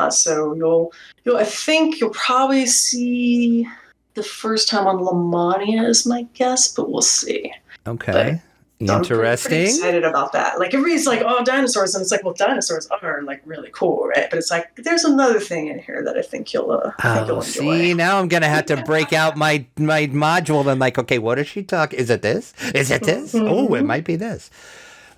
So I think you'll probably see the first time on Lamania is my guess, but we'll see. Okay. Interesting. I'm pretty excited about that. Like, everybody's like, oh, dinosaurs. And it's like, well, dinosaurs are, like, really cool, right? But it's like, there's another thing in here that I think you'll enjoy. See, now I'm going to have to break out my module and like, okay, what is she talking? Is it this? Is it this? Oh, it might be this.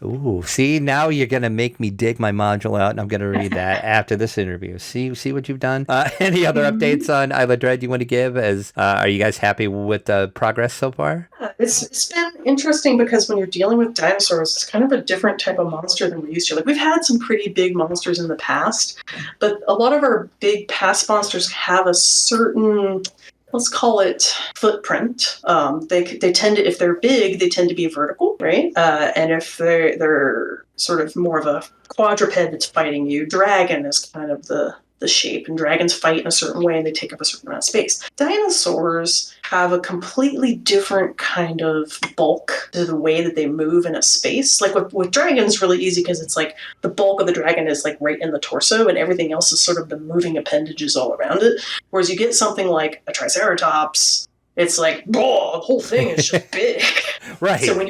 Ooh, see, now you're going to make me dig my module out, and I'm going to read that after this interview. See what you've done? Any other updates on Isle of Dread you want to give? Are you guys happy with the progress so far? It's been interesting because when you're dealing with dinosaurs, it's kind of a different type of monster than we're used to. Like, we've had some pretty big monsters in the past, but a lot of our big past monsters have a certain, let's call it, footprint. They tend to, if they're big, they tend to be vertical, right? And if they're sort of more of a quadruped that's fighting you, dragon is kind of the shape, and dragons fight in a certain way and they take up a certain amount of space. Dinosaurs have a completely different kind of bulk to the way that they move in a space. Like with dragons, really easy because it's like the bulk of the dragon is like right in the torso and everything else is sort of the moving appendages all around it. Whereas you get something like a Triceratops, it's like, whoa, the whole thing is just big. Right. So when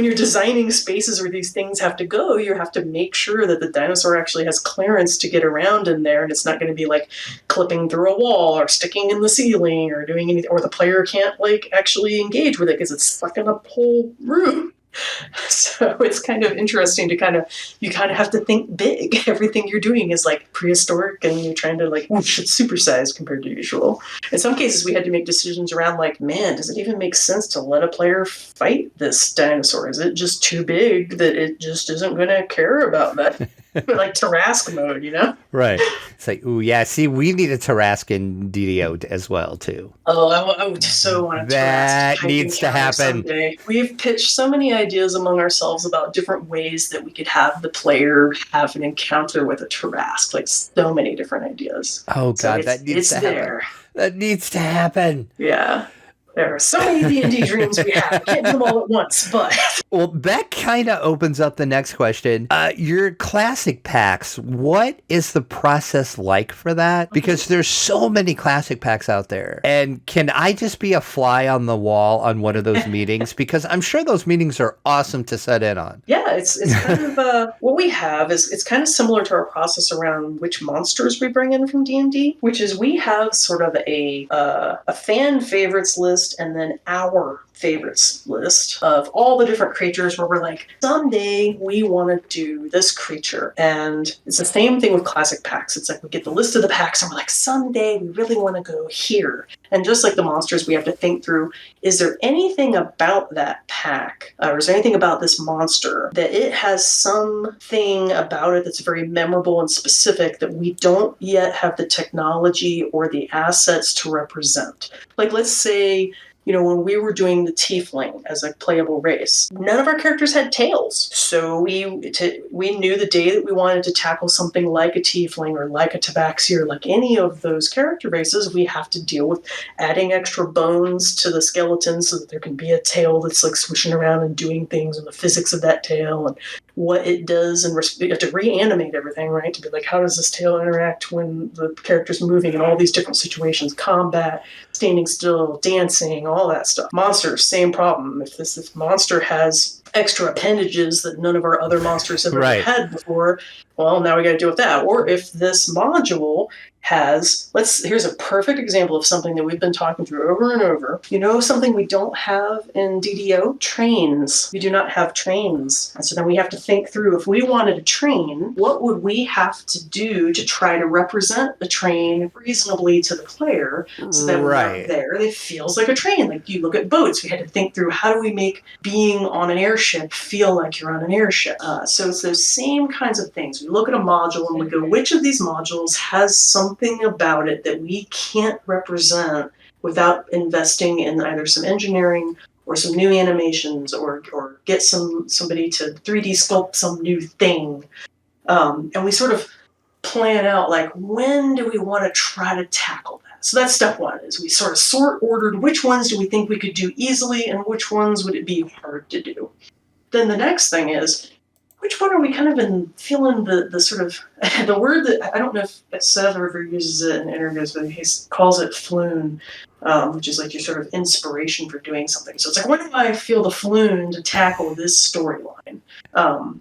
you're designing spaces where these things have to go, you have to make sure that the dinosaur actually has clearance to get around in there, and it's not going to be like clipping through a wall or sticking in the ceiling or doing anything, or the player can't like actually engage with it because it's stuck in a whole room. So it's kind of interesting to you have to think big. Everything you're doing is like prehistoric and you're trying to like, whoosh, it's supersized compared to usual. In some cases, we had to make decisions around like, man, does it even make sense to let a player fight this dinosaur? Is it just too big that it just isn't going to care about that? Like Tarrasque mode, you know? Right. It's like, ooh, yeah. See, we need a Tarrasque in DDO as well, too. Oh, I would so want a Tarrasque. That needs to happen. Someday. We've pitched so many ideas among ourselves about different ways that we could have the player have an encounter with a Tarrasque. Like, so many different ideas. Oh, God, that needs to happen. That needs to happen. Yeah. There are so many D&D dreams we have. Can't do them all at once, but... Well, that kind of opens up the next question. Your classic packs, what is the process like for that? Because there's so many classic packs out there. And can I just be a fly on the wall on one of those meetings? Because I'm sure those meetings are awesome to set in on. Yeah, it's kind of... what we have is it's kind of similar to our process around which monsters we bring in from D&D, which is we have sort of a fan favorites list and then our favorites list of all the different creatures where we're like, someday we want to do this creature. And it's the same thing with classic packs. It's like we get the list of the packs and we're like, someday we really want to go here. And just like the monsters, we have to think through, is there anything about that pack, or is there anything about this monster that it has something about it that's very memorable and specific that we don't yet have the technology or the assets to represent? Like, let's say, you know, when we were doing the tiefling as a playable race, none of our characters had tails. So we knew the day that we wanted to tackle something like a tiefling or like a tabaxi or like any of those character races, we have to deal with adding extra bones to the skeleton so that there can be a tail that's like swishing around and doing things, and the physics of that tail and what it does, and you have to reanimate everything, right? To be like, how does this tail interact when the character's moving in all these different situations, combat, standing still, dancing, all that stuff. Monsters, same problem. If this monster has extra appendages that none of our other monsters have ever had before, well, now we got to deal with that. Or if this module here's a perfect example of something that we've been talking through over and over. Something we don't have in DDO? Trains. We do not have trains. And so then we have to think through, if we wanted a train, what would we have to do to try to represent the train reasonably to the player so that when they're there, it feels like a train. Like you look at boats, we had to think through, how do we make being on an airship feel like you're on an airship? So it's those same kinds of things. We look at a module and we go, which of these modules has something about it that we can't represent without investing in either some engineering or some new animations or get somebody to 3D sculpt some new thing. And we sort of plan out, like, when do we want to try to tackle that? So that's step one, is we sort of ordered which ones do we think we could do easily and which ones would it be hard to do. Then the next thing is, which one are we kind of feeling the sort of, the word that, I don't know if Seth ever uses it in interviews, but he calls it floon, which is like your sort of inspiration for doing something. So it's like, when do I feel the floon to tackle this storyline?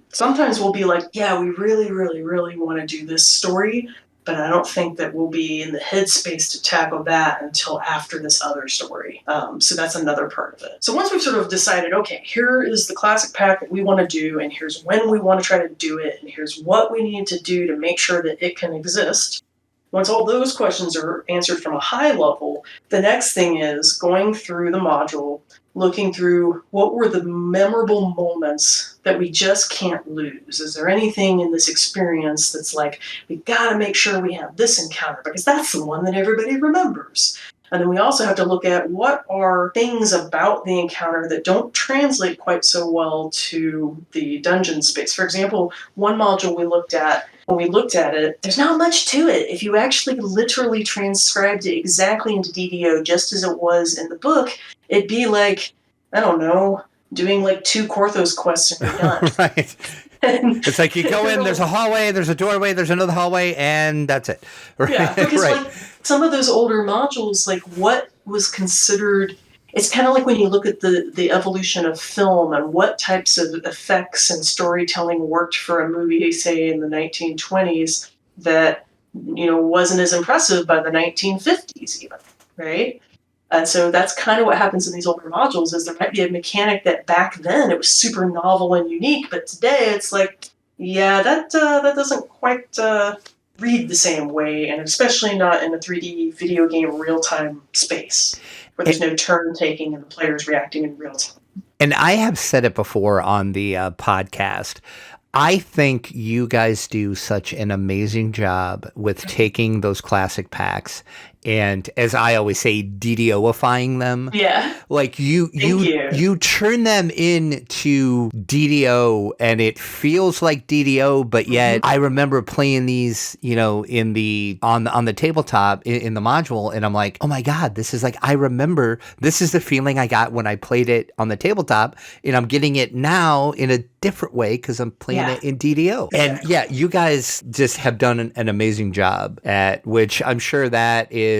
Sometimes we'll be like, yeah, we really, really, really want to do this story, but I don't think that we'll be in the headspace to tackle that until after this other story. So that's another part of it. So once we've sort of decided, okay, here is the classic pack that we want to do, and here's when we want to try to do it, and here's what we need to do to make sure that it can exist. Once all those questions are answered from a high level, the next thing is going through the module, looking through what were the memorable moments that we just can't lose. Is there anything in this experience that's like, we got to make sure we have this encounter because that's the one that everybody remembers. And then we also have to look at what are things about the encounter that don't translate quite so well to the dungeon space. For example, one module we looked at, when we looked at it, there's not much to it. If you actually literally transcribed it exactly into DDO just as it was in the book, it'd be like, I don't know, doing like 2 Korthos quests and you're done. Right. It's like you go in, there's a hallway, there's a doorway, there's another hallway, and that's it. Right? Yeah, because like some of those older modules, like what was considered, it's kind of like when you look at the evolution of film and what types of effects and storytelling worked for a movie, say in the 1920s, that wasn't as impressive by the 1950s even, right? And so that's kind of what happens in these older modules, is there might be a mechanic that back then it was super novel and unique, but today it's like, yeah, that doesn't quite read the same way, and especially not in a 3D video game real-time space where there's no turn taking and the player's reacting in real time. And I have said it before on the podcast. I think you guys do such an amazing job with taking those classic packs and, as I always say, DDO-ifying them. Yeah. Like you turn them into DDO, and it feels like DDO, but yet I remember playing these, in the on the tabletop in the module, and I'm like, oh my God, this is like, I remember this is the feeling I got when I played it on the tabletop, and I'm getting it now in a different way because I'm playing it in DDO. And yeah, you guys just have done an amazing job at, which I'm sure that is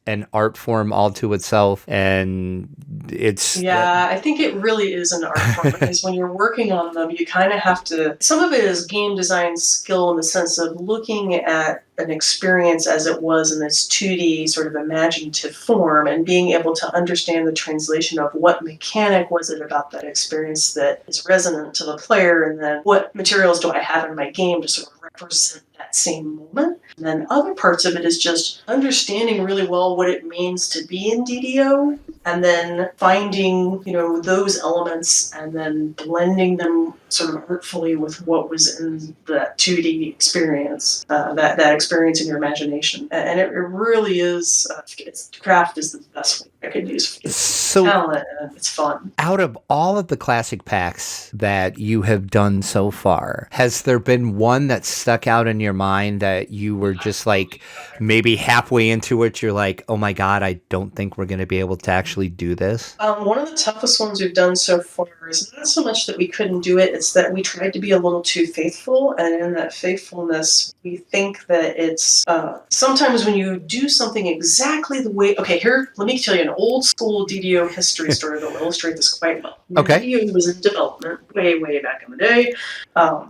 an art form all to itself, and it's I think it really is an art form because when you're working on them, you kind of have to, some of it is game design skill in the sense of looking at an experience as it was in this 2D sort of imaginative form and being able to understand the translation of what mechanic was it about that experience that is resonant to the player, and then what materials do I have in my game to sort of represent that same moment. And then other parts of it is just understanding really well what it means to be in DDO, and then finding, those elements and then blending them sort of artfully with what was in that 2D experience, that experience in your imagination. And it really is, craft is the best way I could use. It's talent, and it's fun. Out of all of the classic packs that you have done so far, has there been one that stuck out in your mind that you were just like, maybe halfway into it, you're like, oh my God, I don't think we're going to be able to actually do this? One of the toughest ones we've done so far is not so much that we couldn't do it, it's that we tried to be a little too faithful, and in that faithfulness, we think that it's, sometimes when you do something exactly the way, okay, here, let me tell you an old school DDO history story that will illustrate this quite well. Okay. DDO was in development way back in the day,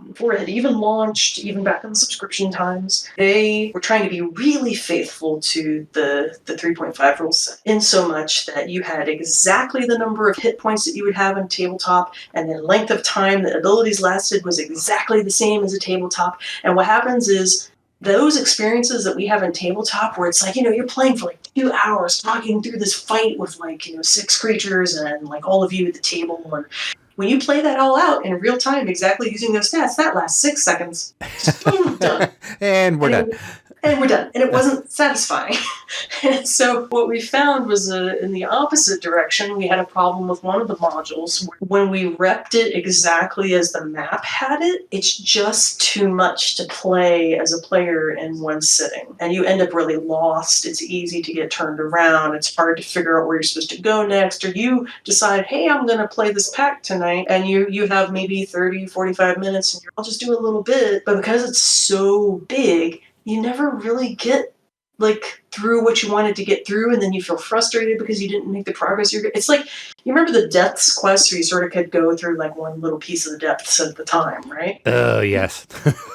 before it had even launched, even back in the subscription times. They we're trying to be really faithful to the 3.5 rule set, in so much that you had exactly the number of hit points that you would have in tabletop, and the length of time that abilities lasted was exactly the same as a tabletop. And what happens is, those experiences that we have in tabletop where it's like, you're playing for like 2 hours talking through this fight with like, 6 creatures and like all of you at the table. And when you play that all out in real time, exactly using those stats, that lasts 6 seconds. Boom, done. And we're done. And we're done. And it wasn't satisfying. And so what we found was in the opposite direction. We had a problem with one of the modules. When we repped it exactly as the map had it, it's just too much to play as a player in one sitting. And you end up really lost. It's easy to get turned around. It's hard to figure out where you're supposed to go next. Or you decide, hey, I'm going to play this pack tonight. And you have maybe 30, 45 minutes. And I'll just do a little bit. But because it's so big, you never really get like through what you wanted to get through, and then you feel frustrated because you didn't make the progress. It's like, you remember the depths quest where you sort of could go through like one little piece of the depths at the time, right? Oh, yes.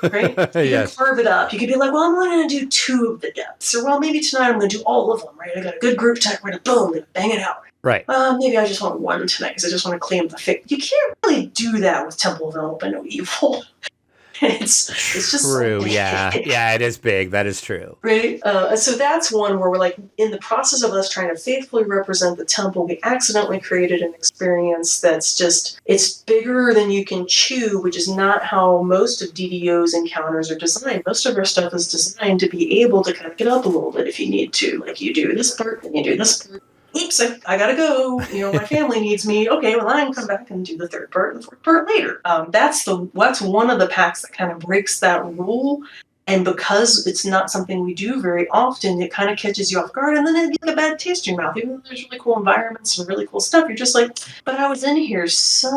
Right? You Yes. could carve it up. You could be like, well, I'm only going to do 2 of the depths, or well, maybe tonight I'm going to do all of them, right? I got a good group tonight, we're going to boom, bang it out. Right. Maybe I just want 1 tonight because I just want to clean up the fix. You can't really do that with Temple of Elp and No Evil. It's just true. So yeah, it is big. That is true. Right. So that's one where we're like, in the process of us trying to faithfully represent the temple, we accidentally created an experience that's just, it's bigger than you can chew, which is not how most of DDO's encounters are designed. Most of our stuff is designed to be able to kind of get up a little bit if you need to. Like, you do this part, and you do this part. Oops, I gotta go. My family needs me. Okay, well, I can come back and do the 3rd part and the 4th part later. That's one of the packs that kind of breaks that rule. And because it's not something we do very often, it kind of catches you off guard, and then it gets a bad taste in your mouth. Even though there's really cool environments and really cool stuff, you're just like, but I was in here so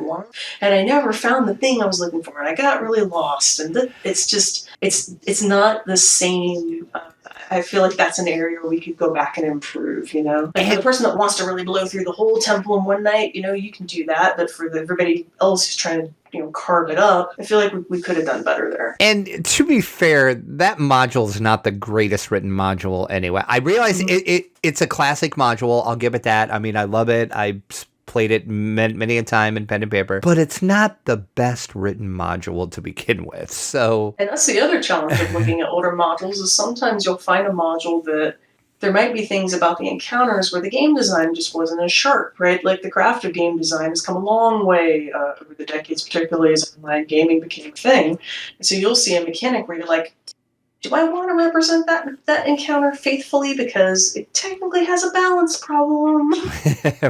long, and I never found the thing I was looking for, and I got really lost. And it's just, it's not the same. I feel like that's an area where we could go back and improve, Like, for the person that wants to really blow through the whole temple in one night, you can do that. But for everybody else who's trying to, carve it up, I feel like we could have done better there. And to be fair, that module is not the greatest written module anyway. I realize it's a classic module. I'll give it that. I mean, I love it. I played it many a time in pen and paper, but it's not the best written module to begin with. So, and that's the other challenge of looking at older modules, is sometimes you'll find a module that there might be things about the encounters where the game design just wasn't as sharp, right? Like, the craft of game design has come a long way over the decades, particularly as online gaming became a thing. And so you'll see a mechanic where you're like, do I want to represent that encounter faithfully because it technically has a balance problem?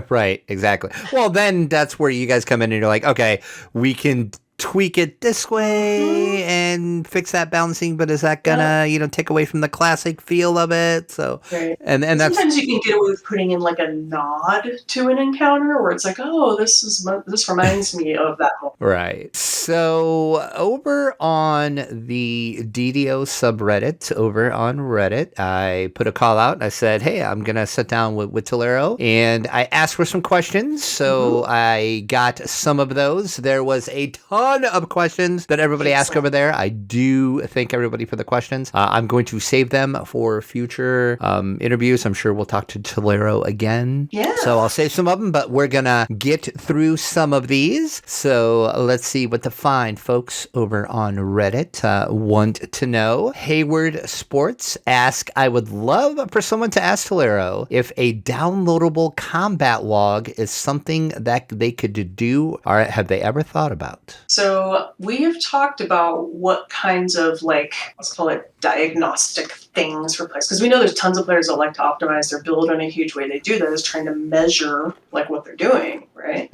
Right, exactly. Well, then that's where you guys come in and you're like, okay, we can tweak it this way and fix that balancing, but is that gonna take away from the classic feel of it? So right. and that's, sometimes you can get away with putting in like a nod to an encounter where it's like, oh, this reminds me of that moment. Right. So over on the DDO subreddit, over on Reddit, I put a call out. I said, hey, I'm gonna sit down with Tolero, and I asked for some questions. So I got some of those. There was a ton of questions that everybody asked over there. I do thank everybody for the questions. I'm going to save them for future interviews. I'm sure we'll talk to Tolero again. Yeah. So I'll save some of them, but we're gonna get through some of these. So let's see what the fine folks over on Reddit want to know. Hayward Sports ask, I would love for someone to ask Tolero if a downloadable combat log is something that they could do, or have they ever thought about? So we have talked about what kinds of, like, let's call it diagnostic things for players, because we know there's tons of players that like to optimize their build, and a huge way they do that is trying to measure like what they're doing, right?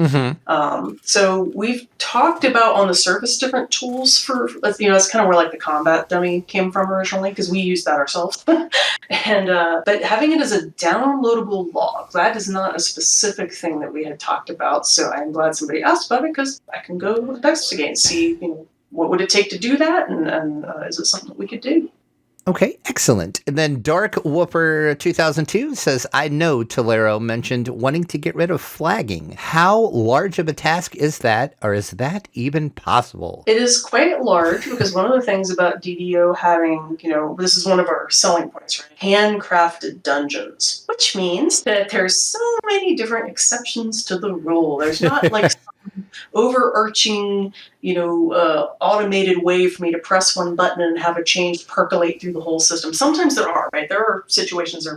So we've talked about on the surface different tools for that's kind of where like the combat dummy came from originally, because we used that ourselves. And but having it as a downloadable log, that is not a specific thing that we had talked about. So I'm glad somebody asked about it, because I can go investigate and see what would it take to do that, and is it something that we could do? Okay, excellent. And then Dark Whooper 2002 says, I know Tolero mentioned wanting to get rid of flagging. How large of a task is that, or is that even possible? It is quite large because one of the things about DDO having, this is one of our selling points, right? Handcrafted dungeons, which means that there's so many different exceptions to the rule. There's not like some overarching, automated way for me to press one button and have a change percolate through the whole system. Sometimes there are, right? There are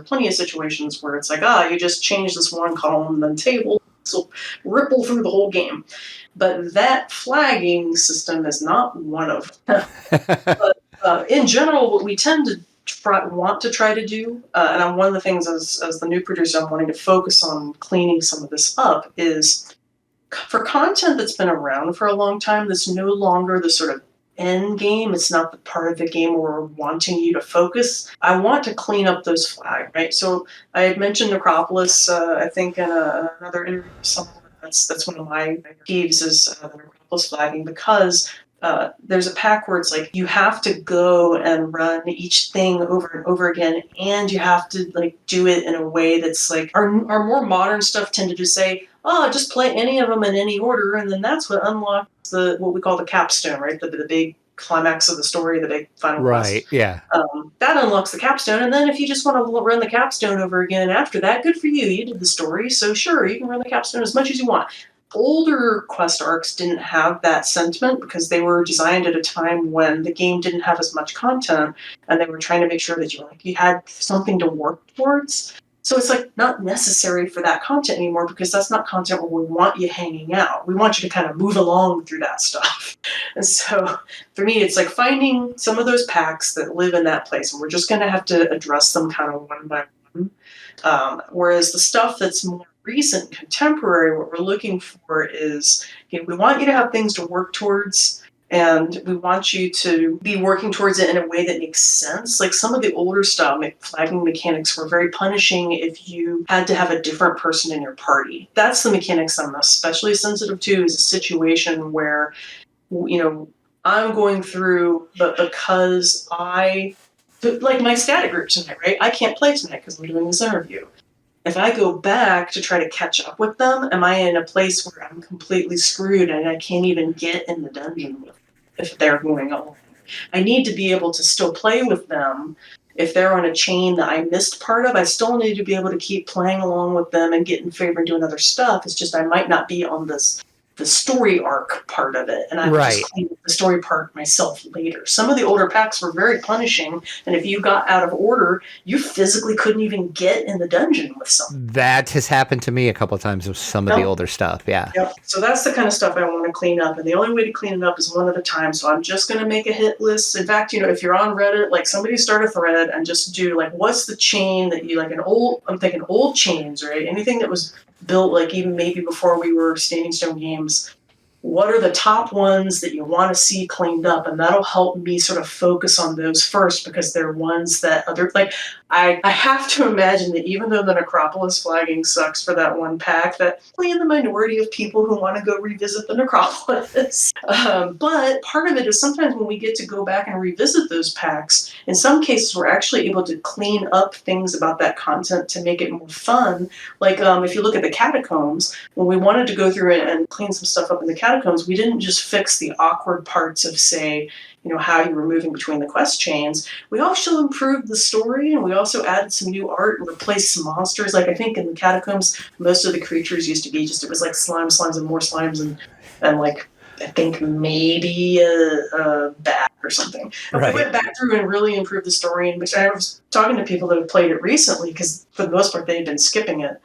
plenty of situations where it's like, you just change this one column, then table, will ripple through the whole game. But that flagging system is not one of them. But in general, what we tend to want to try to do, and one of the things as the new producer I'm wanting to focus on cleaning some of this up, is for content that's been around for a long time, that's no longer the sort of end game. It's not the part of the game where we're wanting you to focus. I want to clean up those flags, right? So I had mentioned Necropolis, I think in another interview somewhere. That's one of my peeves is the Necropolis flagging, because there's a pack where it's like you have to go and run each thing over and over again, and you have to do it in a way that's like our more modern stuff tended to say, just play any of them in any order, and then that's what unlocks what we call the capstone, right? The big climax of the story, the big final boss. Right, yeah. That unlocks the capstone, and then if you just want to run the capstone over again after that, good for you. You did the story, so sure, you can run the capstone as much as you want. Older quest arcs didn't have that sentiment because they were designed at a time when the game didn't have as much content, and they were trying to make sure that you had something to work towards. So it's not necessary for that content anymore, because that's not content where we want you hanging out. We want you to kind of move along through that stuff. And so for me, it's finding some of those packs that live in that place, and we're just going to have to address them kind of one by one. Whereas the stuff that's more recent, contemporary, what we're looking for is, we want you to have things to work towards, and we want you to be working towards it in a way that makes sense. Like some of the older style flagging mechanics were very punishing if you had to have a different person in your party. That's the mechanics I'm especially sensitive to, is a situation where, I'm going through, but because my static group tonight, right? I can't play tonight because I'm doing this interview. If I go back to try to catch up with them, am I in a place where I'm completely screwed and I can't even get in the dungeon with them if they're going along? I need to be able to still play with them. If they're on a chain that I missed part of, I still need to be able to keep playing along with them and get in favor and doing other stuff. It's just I might not be on the story arc part of it, and I would just clean the story part myself later. Some of the older packs were very punishing, and if you got out of order, you physically couldn't even get in the dungeon with something. That has happened to me a couple of times with some of the older stuff, yeah. Yep. So that's the kind of stuff I want to clean up, and the only way to clean it up is one at a time. So I'm just going to make a hit list. In fact, if you're on Reddit, somebody start a thread and just do what's the chain that you I'm thinking old chains, right? Anything that was built even maybe before we were Standing Stone Games. What are the top ones that you want to see cleaned up? And that'll help me sort of focus on those first, because they're ones that I have to imagine that even though the Necropolis flagging sucks for that one pack, that only in the minority of people who want to go revisit the Necropolis. But part of it is sometimes when we get to go back and revisit those packs, in some cases we're actually able to clean up things about that content to make it more fun. If you look at the Catacombs, when we wanted to go through and clean some stuff up in the Catacombs, we didn't just fix the awkward parts of, say, how you were moving between the quest chains. We also improved the story, and we also added some new art and replaced some monsters. I think in the Catacombs, most of the creatures used to be it was slimes and more slimes and I think maybe a bat or something. And we went back through and really improved the story. And I was talking to people that have played it recently, because for the most part they've been skipping it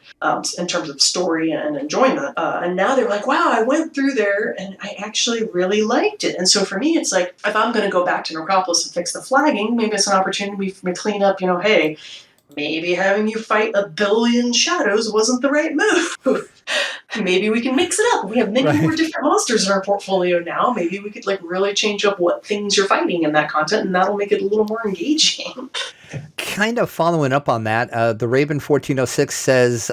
in terms of story and enjoyment. And now they're like, wow, I went through there and I actually really liked it. And so for me, it's if I'm going to go back to Necropolis and fix the flagging, maybe it's an opportunity for me to clean up, hey, maybe having you fight a billion shadows wasn't the right move. Maybe we can mix it up. We have many more different monsters in our portfolio now. Maybe we could really change up what things you're fighting in that content, and that'll make it a little more engaging. Kind of following up on that, the Raven 1406 says,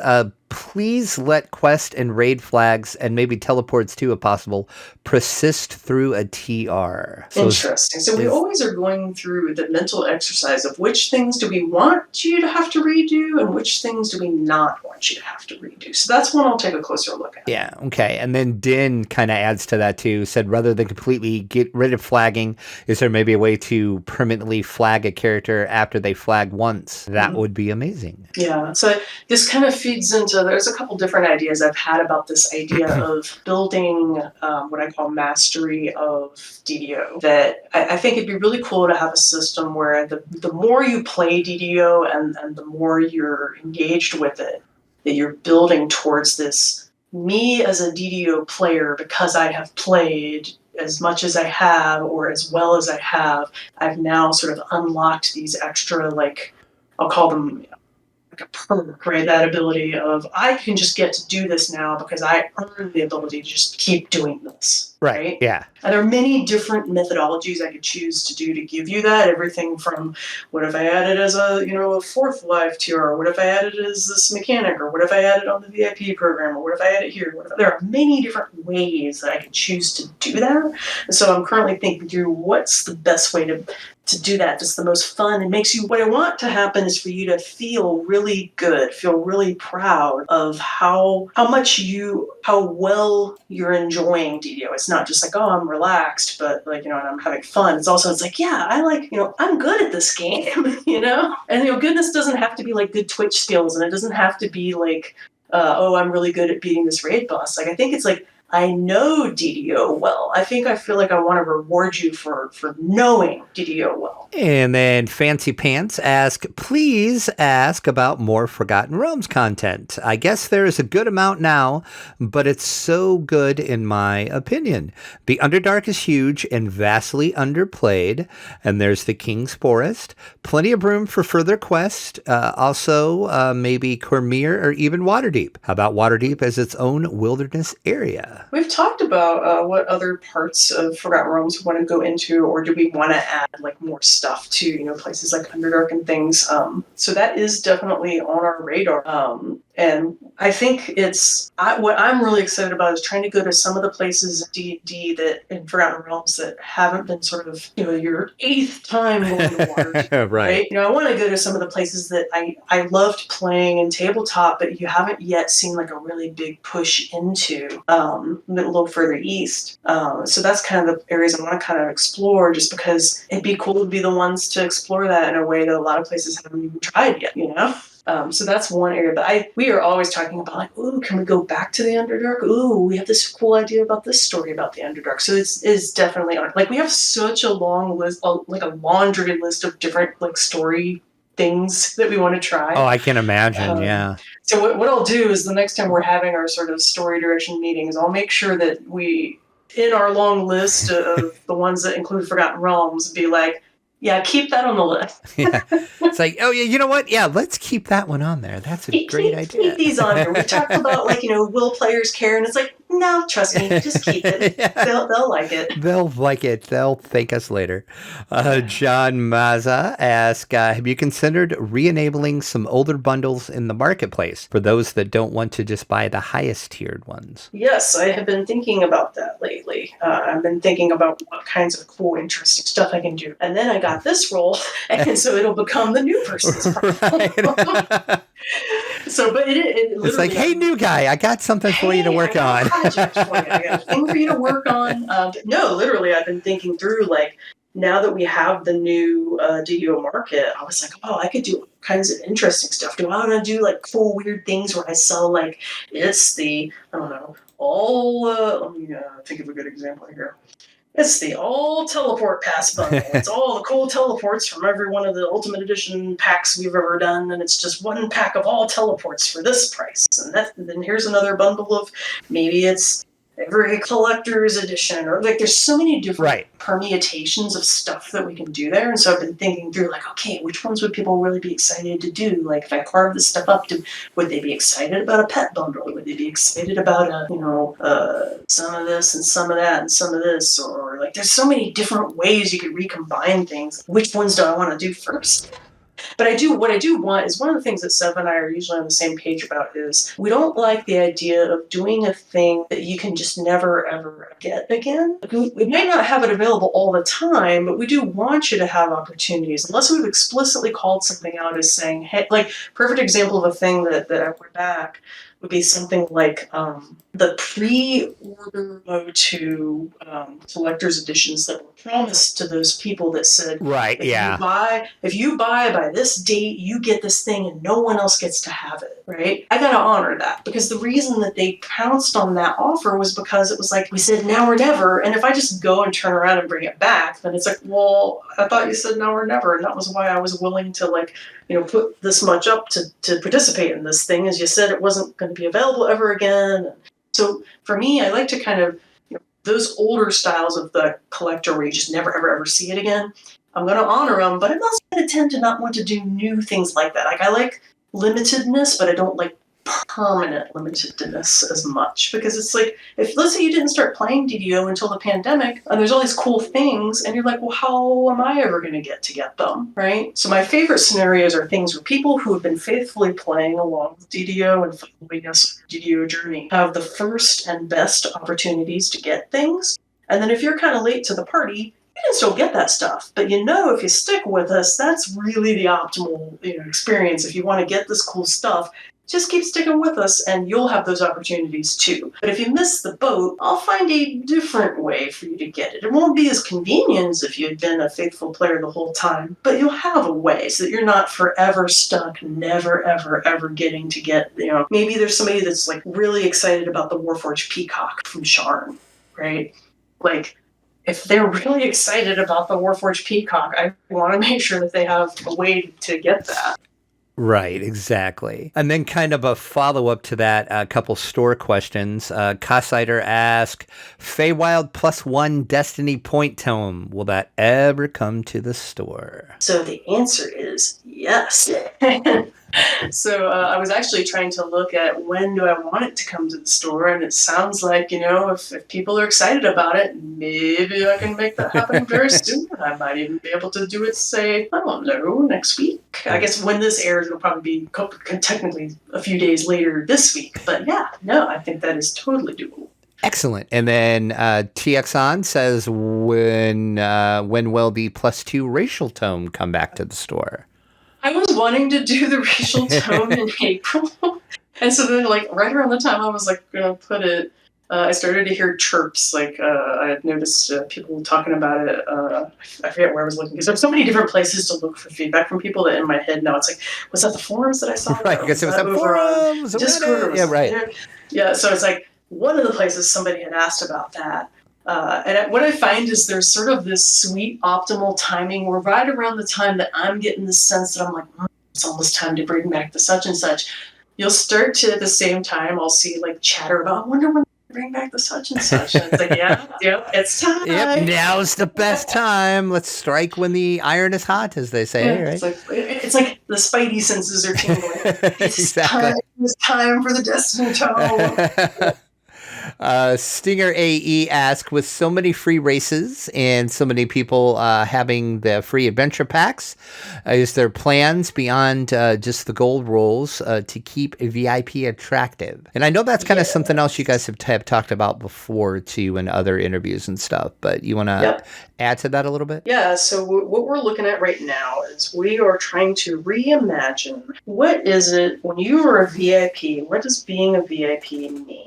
please let quest and raid flags and maybe teleports too, if possible, persist through a TR. Interesting. So we always are going through the mental exercise of which things do we want you to have to redo and which things do we not want you to have to redo. So that's one I'll take a closer look at. Yeah, okay. And then Din kind of adds to that too, said rather than completely get rid of flagging, is there maybe a way to permanently flag a character after they flag once? That would be amazing. Yeah, so this kind of feeds into, there's a couple different ideas I've had about this idea of building what I call mastery of DDO. That I think it'd be really cool to have a system where the more you play DDO and the more you're engaged with it, that you're building towards this, me as a DDO player, because I have played as much as I have or as well as I have, I've now sort of unlocked these extra, like, I'll call them like a perk, right? That ability of, I can just get to do this now because I earned the ability to just keep doing this. Right? Yeah. And there are many different methodologies I could choose to do to give you that. Everything from, what if I added as a fourth live tier, or what if I added as this mechanic, or what if I added on the VIP program, or what if I added here? There are many different ways that I could choose to do that. And so I'm currently thinking through what's the best way to do that, just the most fun, and makes you, what I want to happen is for you to feel really good, feel really proud of how well you're enjoying DDO. It's not just like, oh, I'm relaxed, but like, and I'm having fun. It's also, it's like, yeah, I like, I'm good at this game, and goodness doesn't have to be like good Twitch skills, and it doesn't have to be like, oh, I'm really good at beating this raid boss. Like, I think it's like, I know DDO well. I feel like I want to reward you for knowing DDO well. And then Fancy Pants please ask about more Forgotten Realms content. I guess there is a good amount now, but it's so good in my opinion. The Underdark is huge and vastly underplayed, and there's the King's Forest. Plenty of room for further quests. Also, maybe Cormyr or even Waterdeep. How about Waterdeep as its own wilderness area? We've talked about what other parts of Forgotten Realms we want to go into, or do we want to add like more stuff to places like Underdark and things. So that is definitely on our radar. And I think what I'm really excited about is trying to go to some of the places in D&D that in Forgotten Realms that haven't been sort of your 8th time going to Waterdeep. Right. I want to go to some of the places that I loved playing in tabletop, but you haven't yet seen like a really big push into. A little further east. So that's kind of the areas I want to kind of explore, just because it'd be cool to be the ones to explore that in a way that a lot of places haven't even tried yet, So that's one area. But we are always talking about like, ooh, can we go back to the Underdark? Ooh, we have this cool idea about this story about the Underdark. So it's definitely on. Like, we have such a long list, like a laundry list of different like story things that we want to try. Oh, I can imagine, yeah. So what I'll do is the next time we're having our sort of story direction meetings, I'll make sure that we, in our long list of the ones that include Forgotten Realms, be like, yeah, keep that on the list. Yeah. It's like, oh, yeah, you know what? Yeah, let's keep that one on there. That's a great idea. Keep these on there. We talked about, like, will players care? And it's like, no, trust me, just keep it. Yeah. They'll like it. They'll like it. They'll thank us later. John Mazza asks, have you considered re-enabling some older bundles in the marketplace for those that don't want to just buy the highest tiered ones? Yes, I have been thinking about that lately. I've been thinking about what kinds of cool, interesting stuff I can do. And then I got this role, and so it'll become the new person's problem. So, but it's like, hey, new guy, I got something for you to work on. I got a thing for you to work on. No, literally, I've been thinking through, like, now that we have the new DDO Market, I was like, oh, I could do all kinds of interesting stuff. Do I want to do, like, cool, weird things where I sell, like, it's the, I don't know, let me think of a good example here. It's the all teleport pass bundle. It's all the cool teleports from every one of the Ultimate Edition packs we've ever done, and it's just one pack of all teleports for this price. And then here's another bundle of, maybe it's every collector's edition, or like, there's so many different permutations of stuff that we can do there. And so I've been thinking through, like, okay, which ones would people really be excited to do? Like, if I carve this stuff up, would they be excited about a pet bundle? Would they be excited about some of this and some of that and some of this? Or like, there's so many different ways you could recombine things. Which ones do I want to do first? But what I do want is, one of the things that Seb and I are usually on the same page about is, we don't like the idea of doing a thing that you can just never ever get again. We might not have it available all the time, but we do want you to have opportunities, unless we've explicitly called something out as saying, hey, like, perfect example of a thing that I went back would be something like the pre-order to collector's editions that were promised to those people that said, Right, if you buy by this date, you get this thing and no one else gets to have it, right? I gotta honor that, because the reason that they pounced on that offer was because it was like, we said now or never, and if I just go and turn around and bring it back, then it's like, well, I thought you said now or never, and that was why I was willing to, like, put this much up to participate in this thing, as you said it wasn't going to be available ever again. So for me, I like to kind of, those older styles of the collector where you just never, ever, ever see it again, I'm going to honor them, but I'm also going to tend to not want to do new things like that. Like, I like limitedness, but I don't like permanent limitedness as much, because it's like, if, let's say you didn't start playing DDO until the pandemic, and there's all these cool things, and you're like, well, how am I ever going to get them, right? So my favorite scenarios are things where people who have been faithfully playing along with DDO and following us on the DDO journey have the first and best opportunities to get things, and then if you're kind of late to the party, you can still get that stuff. But if you stick with us, that's really the optimal experience. If you want to get this cool stuff, just keep sticking with us and you'll have those opportunities too. But if you miss the boat, I'll find a different way for you to get it. It won't be as convenient as if you had been a faithful player the whole time, but you'll have a way so that you're not forever stuck, never, ever, ever getting to get, maybe there's somebody that's like really excited about the Warforged Peacock from Sharn, right? Like, if they're really excited about the Warforged Peacock, I want to make sure that they have a way to get that. Right, exactly. And then kind of a follow-up to that, a couple store questions. Cossider asked, Feywild +1 Destiny point tome. Will that ever come to the store? So the answer is yes. So I was actually trying to look at when do I want it to come to the store, and it sounds like, if people are excited about it, maybe I can make that happen very soon. I might even be able to do it, say, I don't know, next week. I guess when this airs, it'll probably be technically a few days later this week. But yeah, no, I think that is totally doable. Excellent. And then TXON says, when will the +2 racial tome come back to the store? I was wanting to do the racial tome in April. And so then, like, right around the time I was, like, going to put it, I started to hear chirps. Like, I had noticed people talking about it. I forget where I was looking, because there's so many different places to look for feedback from people that in my head now it's like, was that the forums that I saw? Right, because it was on forums. Discord. Yeah, right. Yeah, so it's like, one of the places somebody had asked about that. And what I find is there's sort of this sweet optimal timing where right around the time that I'm getting the sense that I'm like, it's almost time to bring back the such and such, you'll start to, at the same time, I'll see like chatter about, I wonder when they bring back the such and such. And it's like, yeah, it's time. Yep, now's the best time. Let's strike when the iron is hot, as they say, right? It's like the spidey senses are tingling. Exactly. It's time for the Destiny tome. Stinger AE asked, with so many free races and so many people having the free adventure packs, is there plans beyond just the gold rolls to keep a VIP attractive? And I know that's kind of something else you guys have talked about before too in other interviews and stuff, but you want to add to that a little bit? Yeah, so what we're looking at right now is we are trying to reimagine, what is it when you are a VIP, what does being a VIP mean?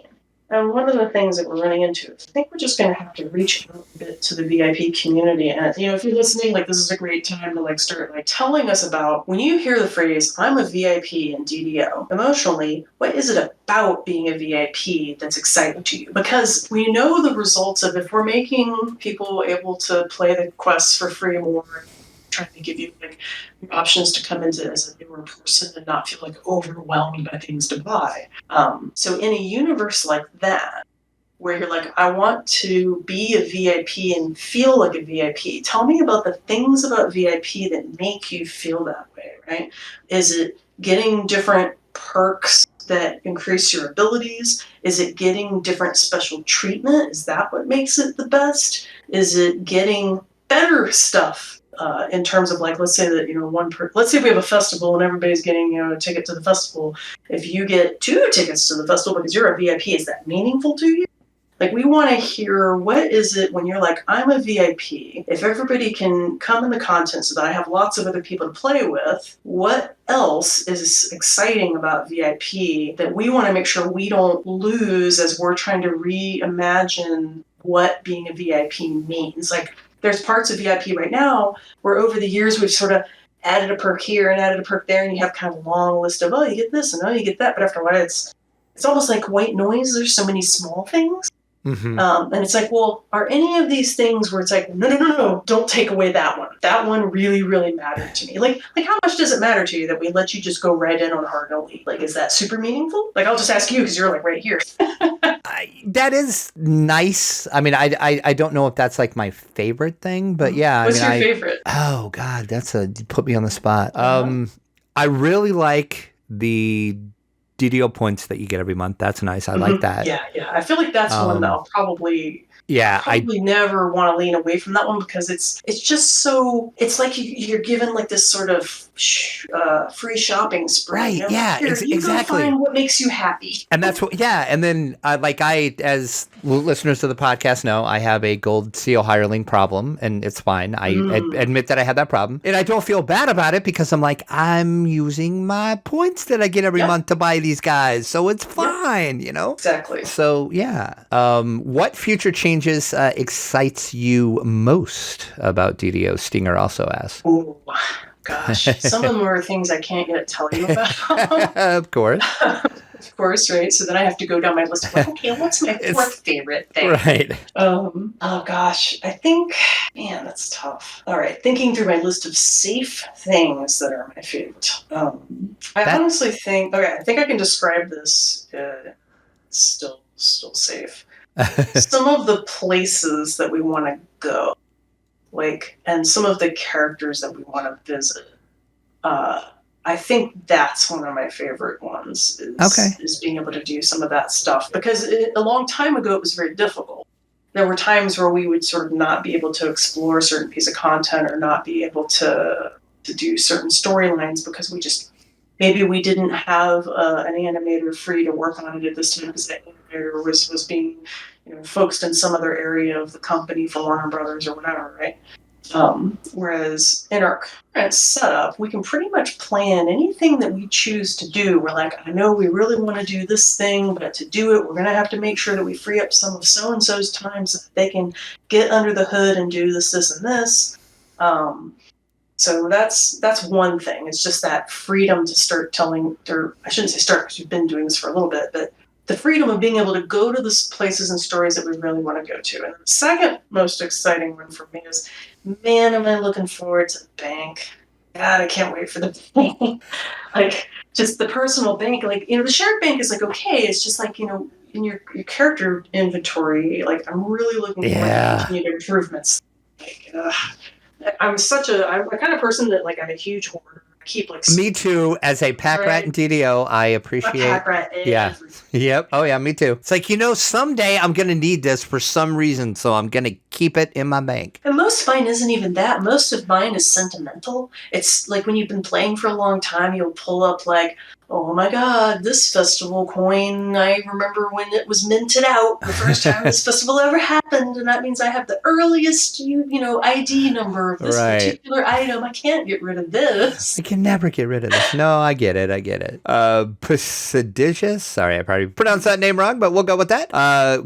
And one of the things that we're running into is I think we're just going to have to reach out a bit to the VIP community. And, if you're listening, like, this is a great time to, like, start, like, telling us about, when you hear the phrase, I'm a VIP in DDO, emotionally, what is it about being a VIP that's exciting to you? Because we know the results of, if we're making people able to play the quests for free more, trying to give you like options to come into as a newer person and not feel like overwhelmed by things to buy. So in a universe like that, where you're like, I want to be a VIP and feel like a VIP, tell me about the things about VIP that make you feel that way, right? Is it getting different perks that increase your abilities? Is it getting different special treatment? Is that what makes it the best? Is it getting better stuff in terms of like, let's say that, let's say we have a festival and everybody's getting, a ticket to the festival. If you get 2 tickets to the festival because you're a VIP, is that meaningful to you? Like, we want to hear, what is it when you're like, I'm a VIP, if everybody can come in the content so that I have lots of other people to play with, what else is exciting about VIP that we want to make sure we don't lose as we're trying to reimagine what being a VIP means? Like, there's parts of VIP right now where over the years we've sort of added a perk here and added a perk there, and you have kind of a long list of, oh, you get this and oh, you get that. But after a while, it's almost like white noise. There's so many small things. Mm-hmm. And it's like, well, are any of these things where it's like, no, don't take away that one. That one really, really mattered to me. Like how much does it matter to you that we let you just go right in on hard elite? Like, is that super meaningful? Like, I'll just ask you because you're like right here. That is nice. I mean, I don't know if that's like my favorite thing, but yeah. What's your favorite? Oh God, you put me on the spot. I really like the DDO points that you get every month. That's nice. I like that. Yeah. I feel like that's one that I'll probably never want to lean away from that one because it's just so, it's like you're given like this sort of free shopping spree. Right. Yeah. You exactly. go find what makes you happy. And that's what. Yeah. And then as listeners to the podcast know, I have a gold seal hireling problem, and it's fine. I admit that I had that problem, and I don't feel bad about it because I'm like, I'm using my points that I get every month to buy these guys, so it's fine. Exactly. So yeah. What future changes excites you most about DDO? Stinger also asks. Oh gosh, some of them are things I can't yet tell you about. Of course. Of course, right? So then I have to go down my list of like, okay, what's my 4th favorite thing? Right. Oh gosh, I think, man, that's tough. All right, thinking through my list of safe things that are my favorite. Honestly think, I think I can describe this still safe. Some of the places that we want to go, and some of the characters that we want to visit. I think that's one of my favorite ones is being able to do some of that stuff, because a long time ago it was very difficult. There were times where we would sort of not be able to explore a certain piece of content or not be able to do certain storylines because maybe we didn't have an animator free to work on it at this time because that animator was being focused in some other area of the company for Warner Brothers or whatever, right? Whereas in our current setup, we can pretty much plan anything that we choose to do. We're like, I know we really want to do this thing, but to do it, we're going to have to make sure that we free up some of so-and-so's time so that they can get under the hood and do this, and this. So that's one thing. It's just that freedom to start telling, or I shouldn't say start because we've been doing this for a little bit, but the freedom of being able to go to the places and stories that we really want to go to. And the second most exciting one for me is, man, am I looking forward to the bank. God, I can't wait for the bank. Like, just the personal bank. Like, the shared bank is like, okay, it's just like, in your character inventory, like, I'm really looking forward to continued improvements. Like, I'm the kind of person that, like, I'm a huge hoarder. I keep, like... Me too. As a pack rat in DDO, I appreciate... A pack rat. Yeah. Yep. Oh, yeah, me too. It's like, someday I'm going to need this for some reason, so I'm going to keep it in my bank. And most of mine isn't even that. Most of mine is sentimental. It's like when you've been playing for a long time, you'll pull up like, oh my God, this festival coin, I remember when it was minted out the first time this festival ever happened, and that means I have the earliest, ID number of this particular item. I can't get rid of this. I can never get rid of this. No, I get it. Pusidicious? Sorry, I probably pronounced that name wrong, but we'll go with that.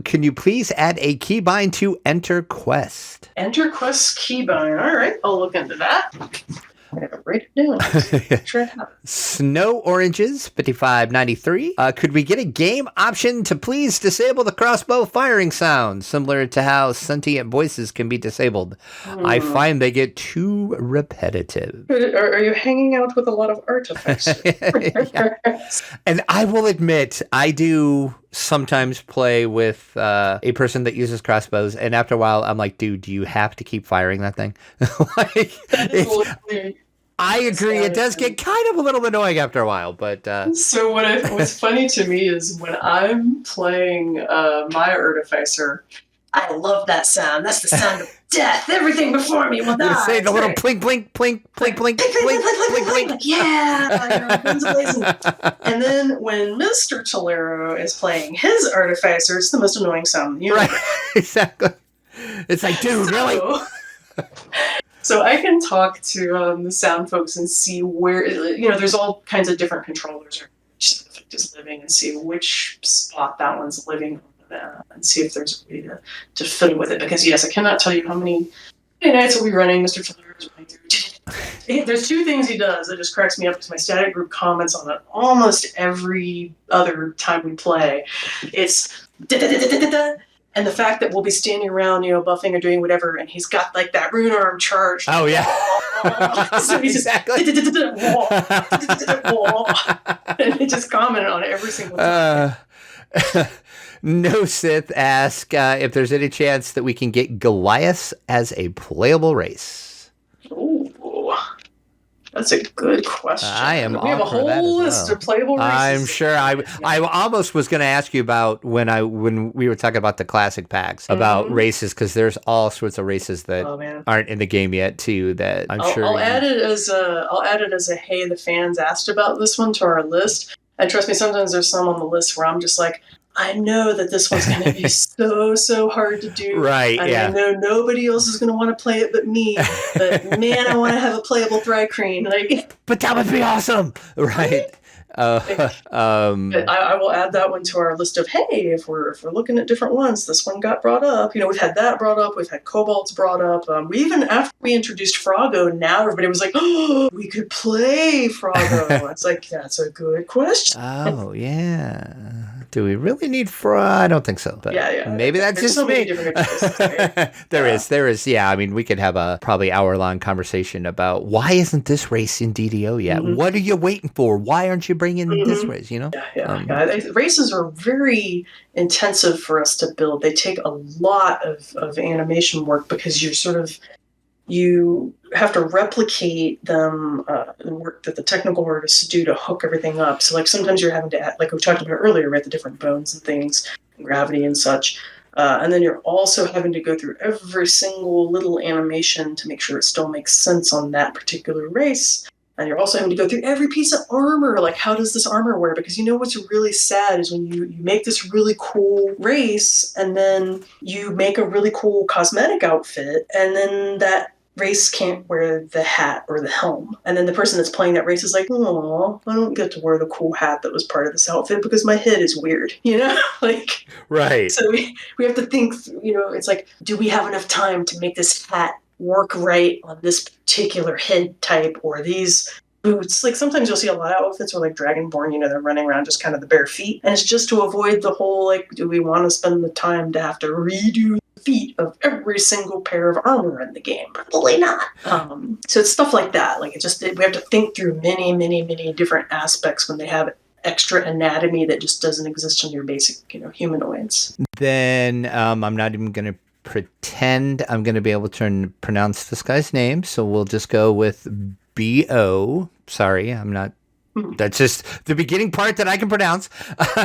Can you please add a keybind to Enter Quest? Enter Quest keybind. All right, I'll look into that. I have to write it down. Sure. Snow Oranges 5593. Could we get a game option to please disable the crossbow firing sound, similar to how sentient voices can be disabled? I find they get too repetitive. Are you hanging out with a lot of artifacts? And I will admit, I do sometimes play with a person that uses crossbows, and after a while I'm like, dude, do you have to keep firing that thing? I agree, it does get kind of a little annoying after a while, but so what's funny to me is when I'm playing my artificer, I love that sound. That's the sound of death. Everything before me will die. You're gonna say the little plink, blink, plink, blink, blink, blink, blink, blink. Like, yeah, guns blazing. And then when Mr. Tolero is playing his artificer, it's the most annoying sound in the universe. Right, exactly. It's like, dude, really? So I can talk to the sound folks and see where, there's all kinds of different controllers or each sound effect is living, and see which spot that one's living on, and see if there's a way to fiddle with it. Because yes, I cannot tell you how many nights are we running Mr. Tolero's running through. There's two things he does that just cracks me up, because my static group comments on it almost every other time we play. It's da-da-da-da-da-da. And the fact that we'll be standing around, buffing or doing whatever, and he's got like that rune arm charged. Oh yeah, so he's exactly. And he just commented on it every single time. No Sith ask if there's any chance that we can get Goliaths as a playable race. Ooh, that's a good question. I am. We have a whole list of playable races. I'm sure. I almost was going to ask you about when we were talking about the classic packs about races, because there's all sorts of races that aren't in the game yet too. That I'll add it as a hey, the fans asked about this one to our list. And trust me, sometimes there's some on the list where I'm just like, I know that this one's going to be so hard to do. Right, and I know nobody else is going to want to play it but me. But man, I want to have a playable Thrycreen. But that would be awesome. Right. I will add that one to our list of, hey, if we're looking at different ones, this one got brought up. We've had that brought up. We've had Kobolds brought up. We even, after we introduced Froggo, now everybody was like, oh, we could play Froggo. It's like, that's a good question. Oh, yeah. Do we really need I don't think so. But yeah. Maybe that's There's just so me. many different choices, right? There is. Yeah, I mean, we could have a probably hour-long conversation about why isn't this race in DDO yet? What are you waiting for? Why aren't you bringing this race? Yeah. Races are very intensive for us to build. They take a lot of animation work, because you have to replicate them, the work that the technical artists do to hook everything up. So sometimes you're having to add, like we talked about earlier, right, the different bones and things, and gravity and such. And then you're also having to go through every single little animation to make sure it still makes sense on that particular race. And you're also having to go through every piece of armor, like how does this armor wear? Because what's really sad is when you make this really cool race, and then you make a really cool cosmetic outfit, and then that race can't wear the hat or the helm. And then the person that's playing that race is like, oh, I don't get to wear the cool hat that was part of this outfit because my head is weird, Right. So we have to think, it's like, do we have enough time to make this hat work right on this particular head type or these boots? Sometimes you'll see a lot of outfits where Dragonborn, they're running around just kind of the bare feet. And it's just to avoid the whole, do we want to spend the time to have to redo feet of every single pair of armor in the game? Probably not. So it's stuff like that. We have to think through many, many, many different aspects when they have extra anatomy that just doesn't exist in your basic, humanoids. Then I'm not even going to pretend I'm going to be able to pronounce this guy's name, so we'll just go with B.O. Sorry, I'm not. That's just the beginning part that I can pronounce.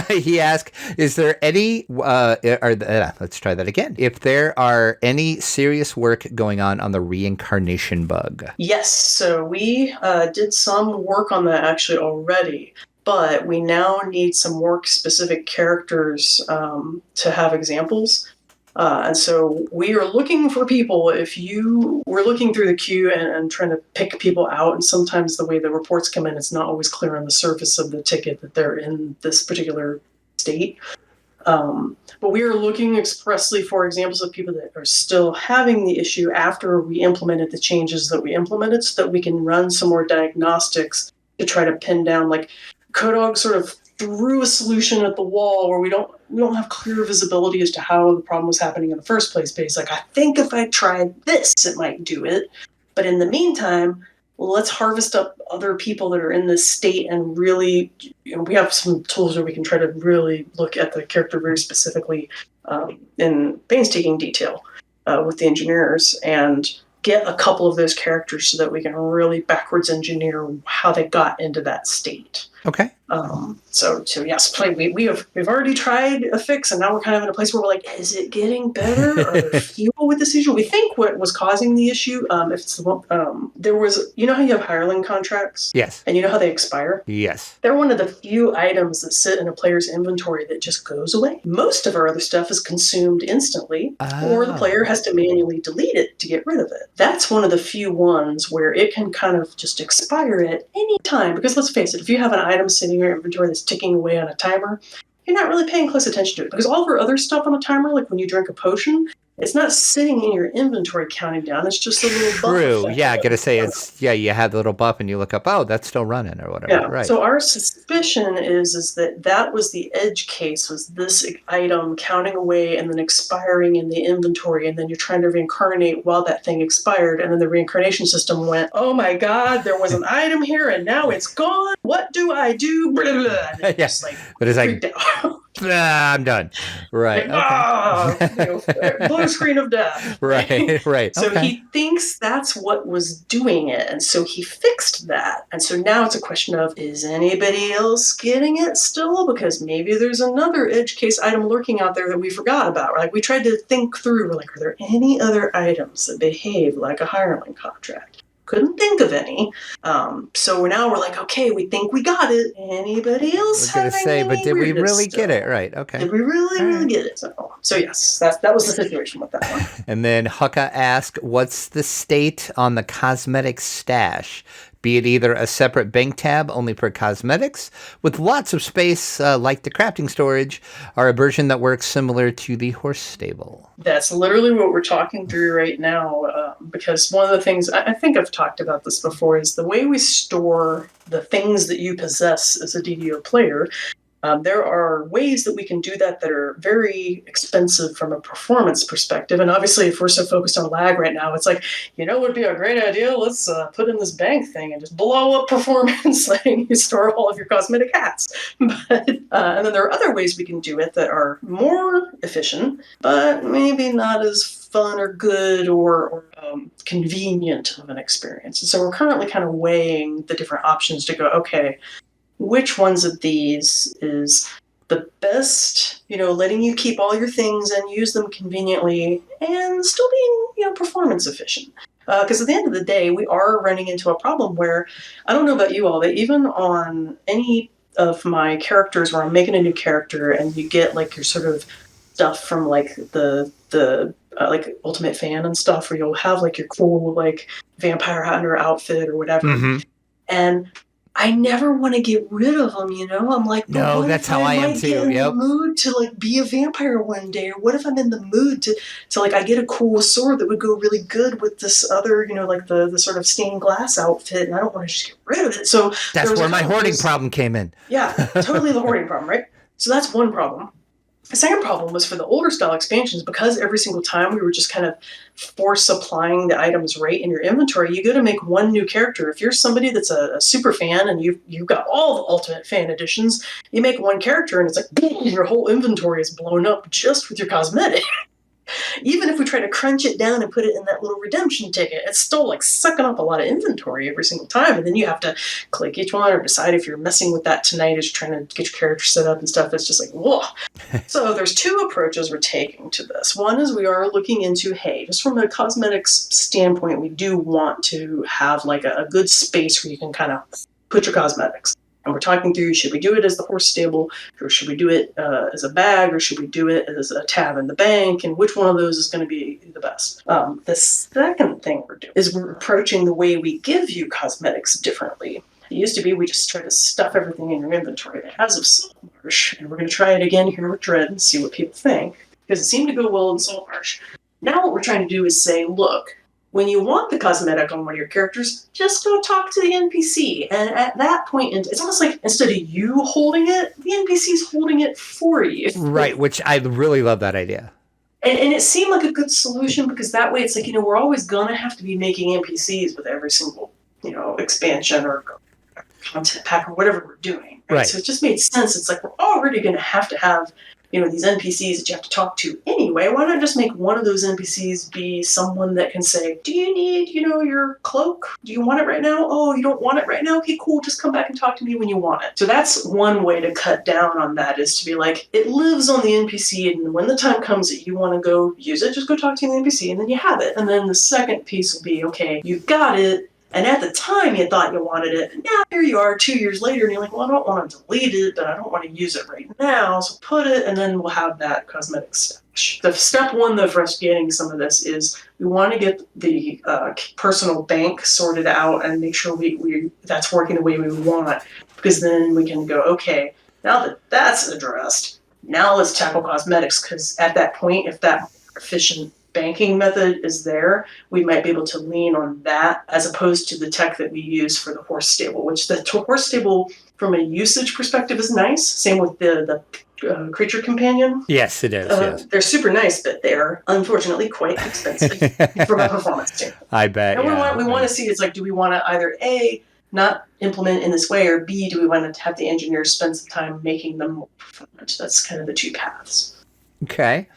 He asked, is there any, let's try that again. If there are any serious work going on the reincarnation bug? Yes, so we did some work on that actually already, but we now need some more specific characters to have examples. And so we are looking for people. We're looking through the queue and trying to pick people out. And sometimes the way the reports come in, it's not always clear on the surface of the ticket that they're in this particular state. But we are looking expressly for examples of people that are still having the issue after we implemented the changes that we implemented, so that we can run some more diagnostics to try to pin down, Kodog sort of threw a solution at the wall where we don't have clear visibility as to how the problem was happening in the first place. But he's like, I think if I tried this, it might do it. But in the meantime, let's harvest up other people that are in this state and really, we have some tools where we can try to really look at the character very specifically in painstaking detail with the engineers, and get a couple of those characters so that we can really backwards engineer how they got into that state. Okay. So yes, we've already tried a fix, and now we're kind of in a place where we're like, is it getting better? Are there fewer with this issue? We think what was causing the issue, if it's the one, there was, you know how you have hireling contracts? Yes. And you know how they expire? Yes. They're one of the few items that sit in a player's inventory that just goes away. Most of our other stuff is consumed instantly, or the player has to manually delete it to get rid of it. That's one of the few ones where it can kind of just expire at any time. Because let's face it, if you have an item sitting in your inventory that's ticking away on a timer, you're not really paying close attention to it. Because all of our other stuff on a timer, like when you drink a potion, it's not sitting in your inventory counting down. It's just a little buff. True. Yeah, I gotta say you have the little buff and you look up, oh, that's still running or whatever. Yeah. Right. So our suspicion is that was the edge case, was this item counting away and then expiring in the inventory, and then you're trying to reincarnate while that thing expired, and then the reincarnation system went, oh my god, there was an item here and now it's gone. What do I do? Blah, blah, blah. And just but it's like I'm done. Right. Blue screen of death. Right. Right. So he thinks that's what was doing it, and so he fixed that. And so now it's a question of, is anybody else getting it still? Because maybe there's another edge case item lurking out there that we forgot about. Like, we tried to think through, we're like, are there any other items that behave like a hireling contract? Couldn't think of any. So now we're like, okay, we think we got it. Anybody else have any but did we really still? get it? Right. Okay. Did we really get it? So yes, that was the situation with that one. And then Hucka asked, what's the state on the cosmetics stash? Be it either a separate bank tab only for cosmetics, with lots of space like the crafting storage, or a version that works similar to the horse stable. That's literally what we're talking through right now, because one of the things, I think I've talked about this before, is the way we store the things that you possess as a DDO player. There are ways that we can do that are very expensive from a performance perspective. And obviously, if we're so focused on lag right now, it's like, it would be a great idea. Let's put in this bank thing and just blow up performance, letting you store all of your cosmetic hats. But and then there are other ways we can do it that are more efficient, but maybe not as fun or good or convenient of an experience. And so we're currently kind of weighing the different options to go, okay, which ones of these is the best, letting you keep all your things and use them conveniently and still being, performance efficient. Because at the end of the day, we are running into a problem where, I don't know about you all, but even on any of my characters where I'm making a new character and you get like your sort of stuff from like the like Ultimate Fan and stuff, where you'll have like your cool like vampire hunter outfit or whatever. Mm-hmm. And I never want to get rid of them, I'm like, no, that's how I am too. Get in the mood to like be a vampire one day, or what if I'm in the mood to like I get a cool sword that would go really good with this other, like the sort of stained glass outfit, and I don't want to just get rid of it. So that's where my hoarding problem came in. Yeah, totally the hoarding problem, right? So that's one problem. The second problem was for the older style expansions, because every single time we were just kind of force supplying the items right in your inventory, you got to make one new character. If you're somebody that's a super fan and you've got all the Ultimate Fan editions, you make one character and it's like, boom, your whole inventory is blown up just with your cosmetic. Even if we try to crunch it down and put it in that little redemption ticket, it's still like sucking up a lot of inventory every single time. And then you have to click each one or decide if you're messing with that tonight as you're trying to get your character set up and stuff. It's just like, whoa. So there's two approaches we're taking to this. One is we are looking into, hey, just from a cosmetics standpoint, we do want to have like a good space where you can kind of put your cosmetics. And we're talking through, should we do it as the horse stable, or should we do it as a bag, or should we do it as a tab in the bank, and which one of those is going to be the best? The second thing we're doing is we're approaching the way we give you cosmetics differently. It used to be we just try to stuff everything in your inventory. As of Saltmarsh, and we're going to try it again here with Dread and see what people think, because it seemed to go well in Saltmarsh. Now what we're trying to do is say, look, when you want the cosmetic on one of your characters, just go talk to the NPC. And at that point, it's almost like instead of you holding it, the NPC's holding it for you. Right, which I really love that idea. And it seemed like a good solution, because that way it's like, we're always going to have to be making NPCs with every single, expansion or content pack or whatever we're doing. Right? So it just made sense. It's like we're already going to have these NPCs that you have to talk to anyway. Why not just make one of those NPCs be someone that can say, do you need, your cloak? Do you want it right now? Oh, you don't want it right now? Okay, cool. Just come back and talk to me when you want it. So that's one way to cut down on that, is to be like, it lives on the NPC, and when the time comes that you want to go use it, just go talk to the NPC, and then you have it. And then the second piece will be, okay, you got it, and at the time you thought you wanted it, and now here you are 2 years later, and you're like, well, I don't want to delete it, but I don't want to use it right now, so put it, and then we'll have that cosmetic stash. The step one, though, for us getting some of this is we want to get the personal bank sorted out and make sure we that's working the way we want, because then we can go, okay, now that that's addressed, now let's tackle cosmetics, because at that point, if that efficient banking method is there, we might be able to lean on that as opposed to the tech that we use for the horse stable, which the horse stable from a usage perspective is nice. Same with the creature companion. Yes, it is. Yes. They're super nice, but they're unfortunately quite expensive from a performance standpoint. I bet. And we want to see, it's like, do we want to either A, not implement in this way, or B, do we want to have the engineers spend some time making them more performant? That's kind of the two paths. Okay.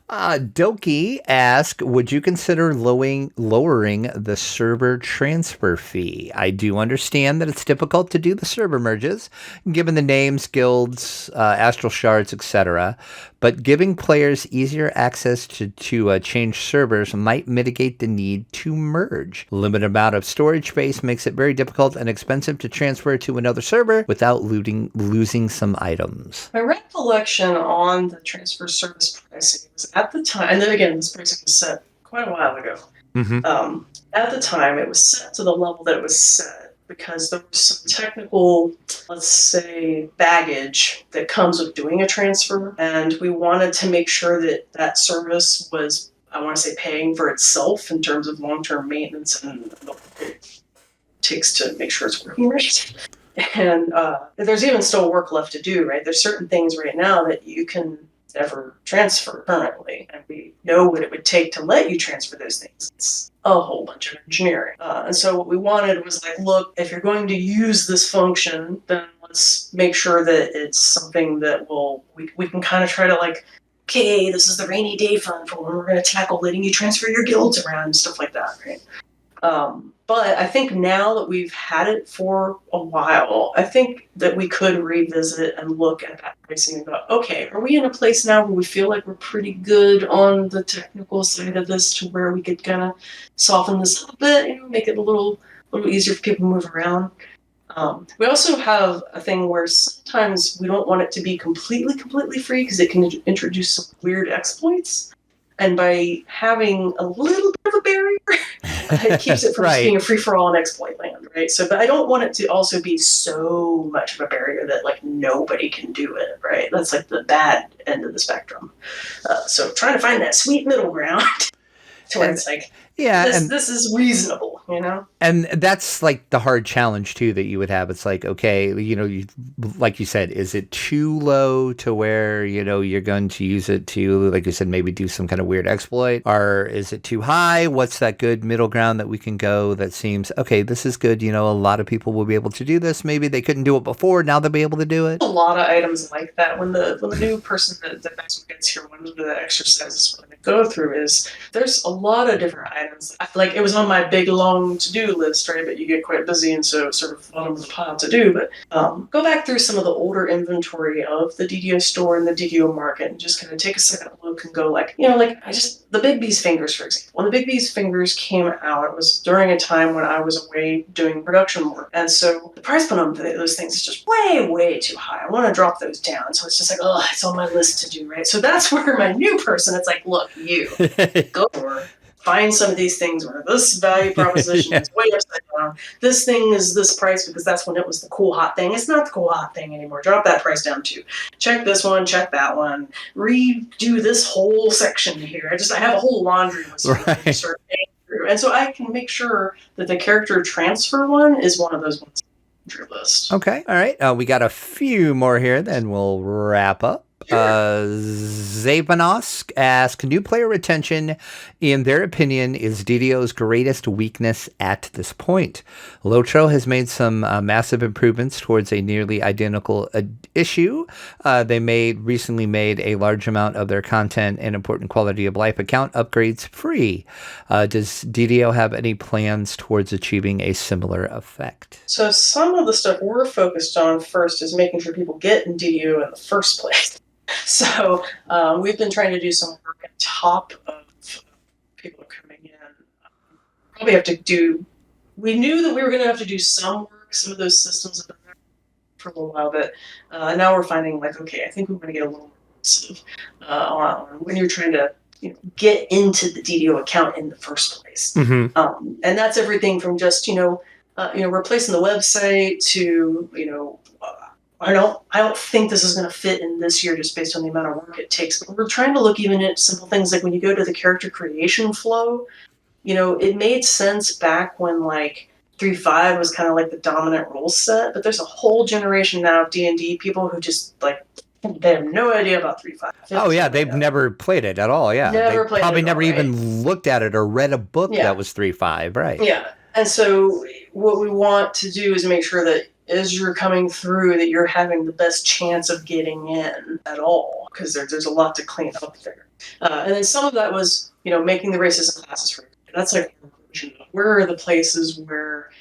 Doki asked, would you consider lowering the server transfer fee? I do understand that it's difficult to do the server merges, given the names, guilds, astral shards, etc., but giving players easier access to change servers might mitigate the need to merge. Limited amount of storage space makes it very difficult and expensive to transfer to another server without losing some items. My recollection on the transfer service pricing was at the time, and then again, this pricing was set quite a while ago. Mm-hmm. At the time, it was set to the level that it was set because there was some technical, let's say, baggage that comes with doing a transfer, and we wanted to make sure that that service was, I want to say, paying for itself in terms of long-term maintenance and what it takes to make sure it's working right. And there's even still work left to do, right? There's certain things right now that you can never transfer currently, and we know what it would take to let you transfer those things. It's a whole bunch of engineering. And so what we wanted was like, look, if you're going to use this function, then let's make sure that it's something that we can kind of try to like, okay, this is the rainy day fund for when we're going to tackle letting you transfer your guilds around and stuff like that, right? But I think now that we've had it for a while, I think that we could revisit and look at that pricing and go, okay, are we in a place now where we feel like we're pretty good on the technical side of this to where we could kind of soften this a bit, make it a little easier for people to move around? We also have a thing where sometimes we don't want it to be completely free because it can introduce some weird exploits. And by having a little bit of a barrier, it keeps it from just being a free-for-all in exploit land, right? So, but I don't want it to also be so much of a barrier that like nobody can do it, right? That's like the bad end of the spectrum. So trying to find that sweet middle ground to where it's like, this is reasonable, And that's like the hard challenge too that you would have. It's like, okay, like you said, is it too low to where, you're going to use it to, like you said, maybe do some kind of weird exploit? Or is it too high? What's that good middle ground that we can go that seems, okay, this is good. A lot of people will be able to do this. Maybe they couldn't do it before. Now they'll be able to do it. A lot of items like that. When the new person that next gets here, one of the exercises we're going to go through is there's a lot of different items. I feel like it was on my big, long to-do list, right? But you get quite busy, and so sort of bottom of the pile to do. But go back through some of the older inventory of the DDO Store and the DDO Market and just kind of take a second look and go like, the Big B's Fingers, for example. When the Big B's Fingers came out, it was during a time when I was away doing production work. And so the price point on those things is just way, way too high. I want to drop those down. So it's just like, it's on my list to do, right? So that's where my new person, it's like, look, you go for find some of these things where this value proposition is way upside down. This thing is this price because that's when it was the cool hot thing. It's not the cool hot thing anymore. Drop that price down too. Check this one, check that one. Redo this whole section here. I have a whole laundry list of sort of through. And so I can make sure that the character transfer one is one of those ones on your list. Okay. All right. We got a few more here, then we'll wrap up. Zabanosk asks, new player retention, in their opinion, is DDO's greatest weakness at this point. Lotro has made some massive improvements towards a nearly identical issue. They recently made a large amount of their content and important quality of life account upgrades free. Does DDO have any plans towards achieving a similar effect? So some of the stuff we're focused on first is making sure people get in DDO in the first place. So we've been trying to do some work on top of people coming in. Probably have to do. We knew that we were going to have to do some work. Some of those systems have been there for a little while, but now we're finding like, okay, I think we're going to get a little more aggressive on when you're trying to get into the DDO account in the first place. Mm-hmm. And that's everything from just replacing the website to I don't think this is going to fit in this year just based on the amount of work it takes. But we're trying to look even at simple things like when you go to the character creation flow, it made sense back when like 3.5 was kind of like the dominant rule set. But there's a whole generation now of D&D people who just like they have no idea about 3.5. Oh yeah, they've never played it at all. Yeah, never played probably it never all, even right? looked at it or read a book that was 3.5, right? Yeah, and so what we want to do is make sure that as you're coming through that you're having the best chance of getting in at all, because there's a lot to clean up there. And then some of that was, making the races and classes free. That's like, where are the places where,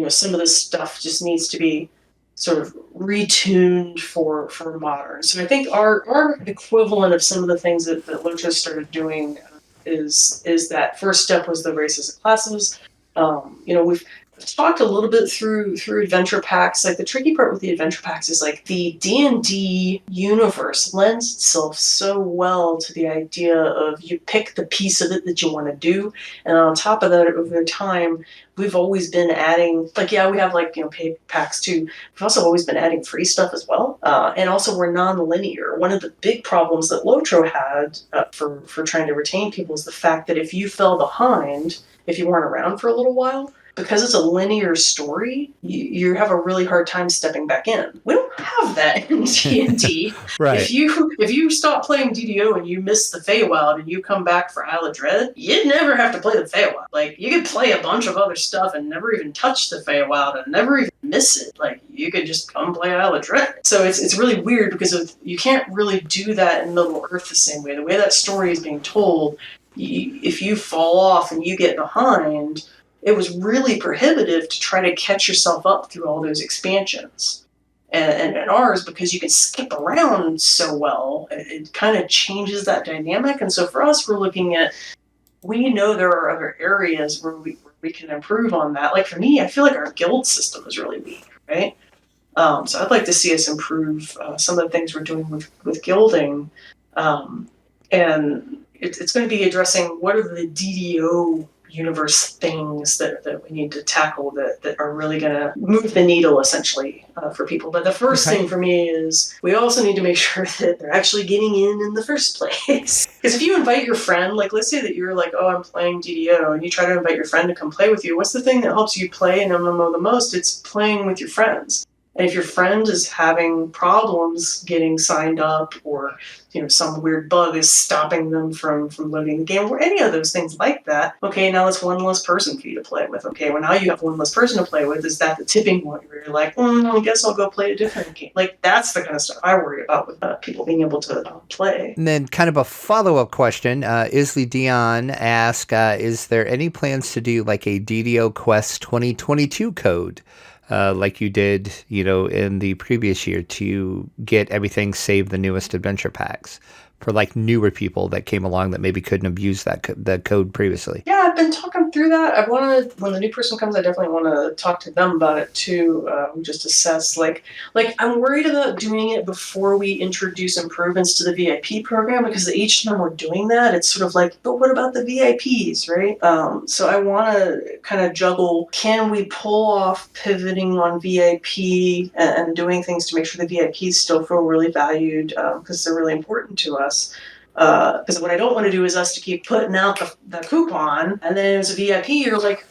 some of this stuff just needs to be sort of retuned for modern. So I think our equivalent of some of the things that Locha started doing is that first step was the races and classes. We've talked a little bit through adventure packs. Like the tricky part with the adventure packs is like the D&D universe lends itself so well to the idea of you pick the piece of it that you want to do, and on top of that, over time, we've always been adding we have paid packs too. We've also always been adding free stuff as well, and also we're non-linear. One of the big problems that Lotro had for trying to retain people is the fact that if you fell behind, if you weren't around for a little while, because it's a linear story, you have a really hard time stepping back in. We don't have that in D&D. Right. If you stop playing DDO and you miss the Feywild and you come back for Isle of Dread, you'd never have to play the Feywild. Like, you could play a bunch of other stuff and never even touch the Feywild and never even miss it. Like, you could just come play Isle of Dread. So it's really weird because you can't really do that in Middle Earth the same way. The way that story is being told, if you fall off and you get behind, it was really prohibitive to try to catch yourself up through all those expansions. And ours, because you can skip around so well, it kind of changes that dynamic. And so for us, we're looking at, we know there are other areas where we can improve on that. Like for me, I feel like our guild system is really weak, right? So I'd like to see us improve some of the things we're doing with guilding. And it's going to be addressing what are the DDO universe things that we need to tackle that are really going to move the needle essentially for people. But the first thing for me is we also need to make sure that they're actually getting in the first place. Because if you invite your friend, like let's say that you're like, oh, I'm playing DDO, and you try to invite your friend to come play with you, what's the thing that helps you play an MMO the most? It's playing with your friends. And if your friend is having problems getting signed up, or some weird bug is stopping them from loading the game, or any of those things like that, okay, now it's one less person for you to play with. Okay, well now you have one less person to play with. Is that the tipping point where you're like, I guess I'll go play a different game? Like that's the kind of stuff I worry about with people being able to play. And then kind of a follow-up question, Isley Dion asked, is there any plans to do like a DDO Quest 2022 code? Like you did, in the previous year to get everything save the newest adventure packs for like newer people that came along that maybe couldn't have used that code previously. Yeah, I've been talking through that. I want to, when the new person comes, I definitely want to talk to them about it too. Just assess, like I'm worried about doing it before we introduce improvements to the VIP program, because each time we're doing that, it's sort of like, but what about the VIPs, right? So I want to kind of juggle, can we pull off pivoting on VIP and doing things to make sure the VIPs still feel really valued, because they're really important to us. Because what I don't want to do is us to keep putting out the coupon, and then as a VIP, you're like,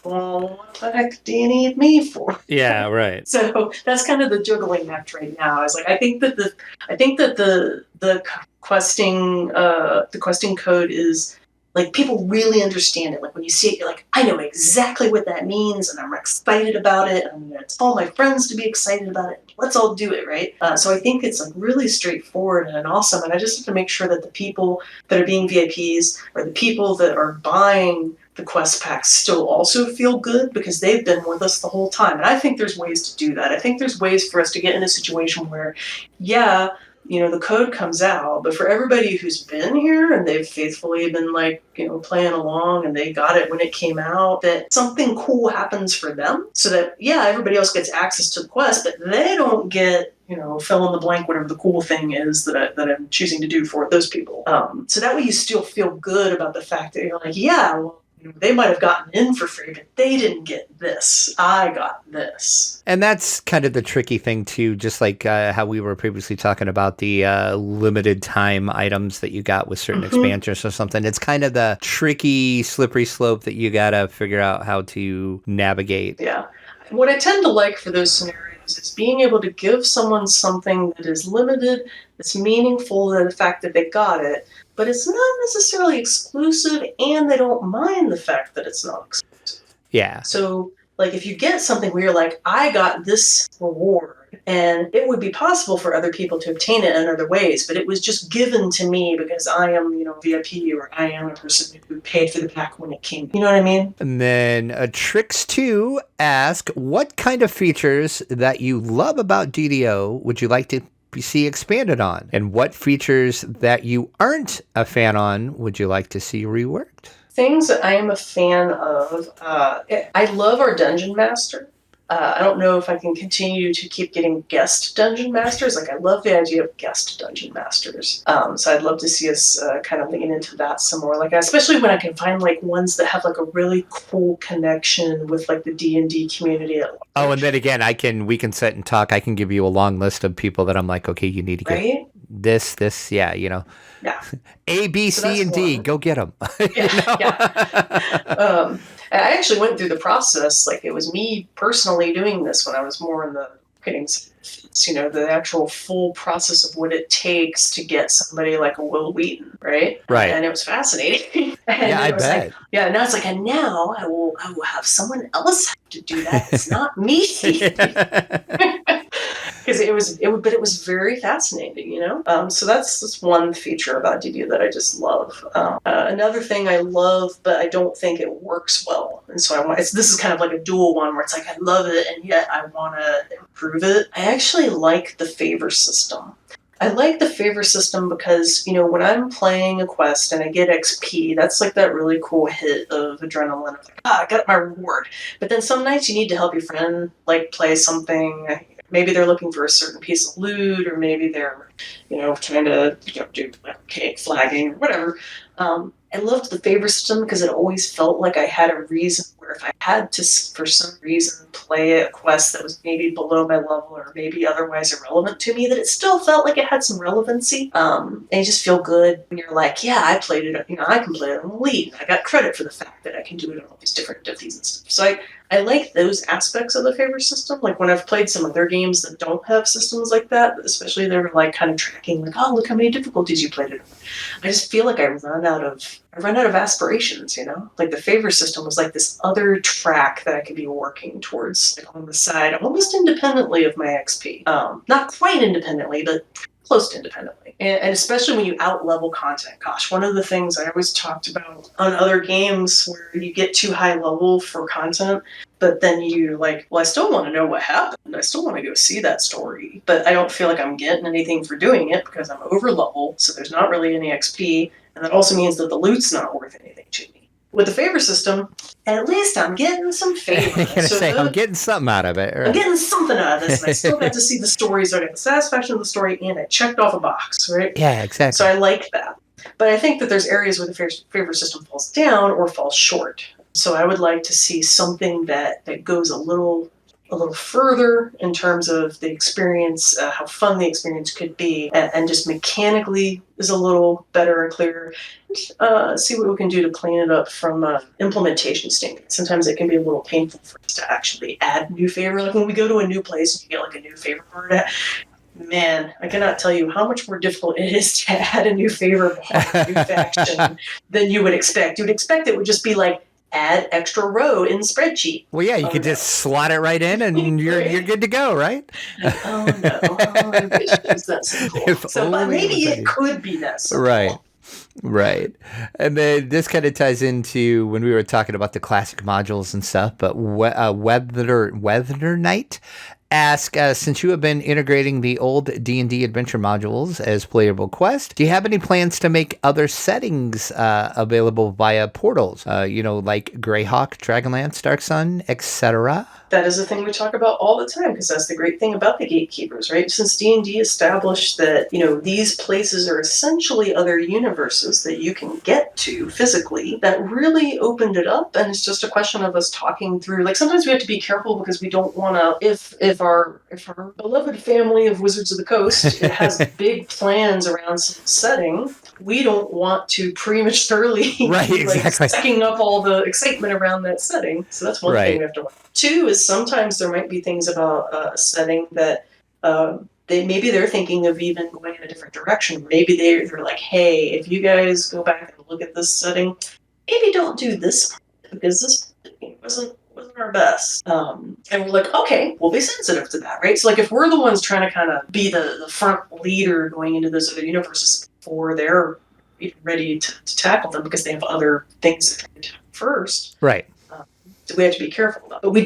well, what the heck do you need me for? Yeah, right. So that's kind of the juggling act right now. Is like I think that the questing code is like people really understand it. Like when you see it, you're like, I know exactly what that means, and I'm excited about it. I'm going to tell my friends to be excited about it. Let's all do it, right? So I think it's like really straightforward and awesome. And I just have to make sure that the people that are being VIPs or the people that are buying the quest packs still also feel good because they've been with us the whole time. And I think there's ways to do that. I think there's ways for us to get in a situation where, yeah, the code comes out, but for everybody who's been here and they've faithfully been like, playing along and they got it when it came out, that something cool happens for them so that, yeah, everybody else gets access to the quest, but they don't get, fill in the blank, whatever the cool thing is that I'm choosing to do for those people. So that way you still feel good about the fact that you're like, yeah, well, they might have gotten in for free, but they didn't get this. I got this. And that's kind of the tricky thing, too, just like how we were previously talking about the limited time items that you got with certain expansions or something. It's kind of the tricky, slippery slope that you got to figure out how to navigate. Yeah. What I tend to like for those scenarios is being able to give someone something that is limited, that's meaningful to the fact that they got it, but it's not necessarily exclusive, and they don't mind the fact that it's not exclusive. Yeah. So, like, if you get something where you're like, I got this reward, and it would be possible for other people to obtain it in other ways, but it was just given to me because I am, VIP, or I am a person who paid for the pack when it came. You know what I mean? And then Trix2 ask, what kind of features that you love about DDO would you like to see expanded on? And what features that you aren't a fan on would you like to see reworked? Things that I am a fan of. I love our Dungeon Master. I don't know if I can continue to keep getting guest Dungeon Masters. Like, I love the idea of guest Dungeon Masters. So I'd love to see us kind of lean into that some more. Like, especially when I can find like ones that have like a really cool connection with like the D&D community at large. Oh, and then again, we can sit and talk. I can give you a long list of people that I'm like, okay, you need to get this, yeah, Yeah. A, B, C, and D. Go get them. Yeah. I actually went through the process. Like, it was me personally doing this when I was more in the marketing sense, the actual full process of what it takes to get somebody like a Will Wheaton, right? Right. And it was fascinating. Yeah, I bet. Like, now it's like, and now I will have someone else have to do that. It's not me. Because it was very fascinating, So that's one feature about DDO that I just love. Another thing I love, but I don't think it works well, and so this is kind of like a dual one where it's like I love it and yet I want to improve it. I actually like the favor system. I like the favor system because, when I'm playing a quest and I get XP, that's like that really cool hit of adrenaline. Of like, I got my reward. But then some nights you need to help your friend, like, play something. Maybe they're looking for a certain piece of loot, or maybe they're, trying to do cake flagging or whatever. I loved the favor system because it always felt like I had a reason where if I had to, for some reason, play a quest that was maybe below my level or maybe otherwise irrelevant to me, that it still felt like it had some relevancy. And you just feel good when you're like, yeah, I played it, I can play it on Elite. I got credit for the fact that I can do it on all these different difficulties and stuff. So I like those aspects of the favor system. Like, when I've played some other games that don't have systems like that, especially they're like kind of tracking, like, oh, look how many difficulties you played it on. I just feel like I run out of aspirations, Like, the favor system was like this other track that I could be working towards, like, on the side, almost independently of my XP. Not quite independently, but close to independently. And especially when you out-level content. Gosh, one of the things I always talked about on other games where you get too high level for content, but then you're like, well, I still want to know what happened. I still want to go see that story. But I don't feel like I'm getting anything for doing it because I'm over-level, so there's not really any XP. And that also means that the loot's not worth anything to me. With the favor system, at least I'm getting some favor. I'm getting something out of it. Right? I'm getting something out of this, and I still got to see the stories. So I got the satisfaction of the story, and I checked off a box, right? Yeah, exactly. So I like that. But I think that there's areas where the favor system falls down or falls short. So I would like to see something that goes a little a little further in terms of the experience, how fun the experience could be, and just mechanically is a little better and clearer. See what we can do to clean it up from implementation standpoint. Sometimes it can be a little painful for us to actually add new favor. Like when we go to a new place and you get like a new favor card, man, I cannot tell you how much more difficult it is to add a new favor behind a new faction than you would expect. You would expect it would just be like, add extra row in spreadsheet. Well, yeah, you could just slot it right in and you're good to go, right? Like, oh no, I wish it was that simple. But maybe it could be that simple. Right. Right. And then this kind of ties into when we were talking about the classic modules and stuff, but Weather Knight ask, since you have been integrating the old D&D adventure modules as playable quest, do you have any plans to make other settings available via portals? Like Greyhawk, Dragonlance, Dark Sun, etc.? That is a thing we talk about all the time, because that's the great thing about the gatekeepers, right? Since D&D established that, these places are essentially other universes that you can get to physically, that really opened it up, and it's just a question of us talking through. Like, sometimes we have to be careful because we don't want to, if our beloved family of Wizards of the Coast has big plans around some setting, we don't want to prematurely sucking up all the excitement around that setting. So that's one thing we have to watch. Two is sometimes there might be things about a setting that they're thinking of even going in a different direction. Maybe they're like, hey, if you guys go back and look at this setting, maybe don't do this part because this wasn't our best. And we're like, okay, we'll be sensitive to that, right? So like if we're the ones trying to kind of be the front leader going into those other universes before they're ready to tackle them because they have other things that they tackle first. Right. We have to be careful about. But we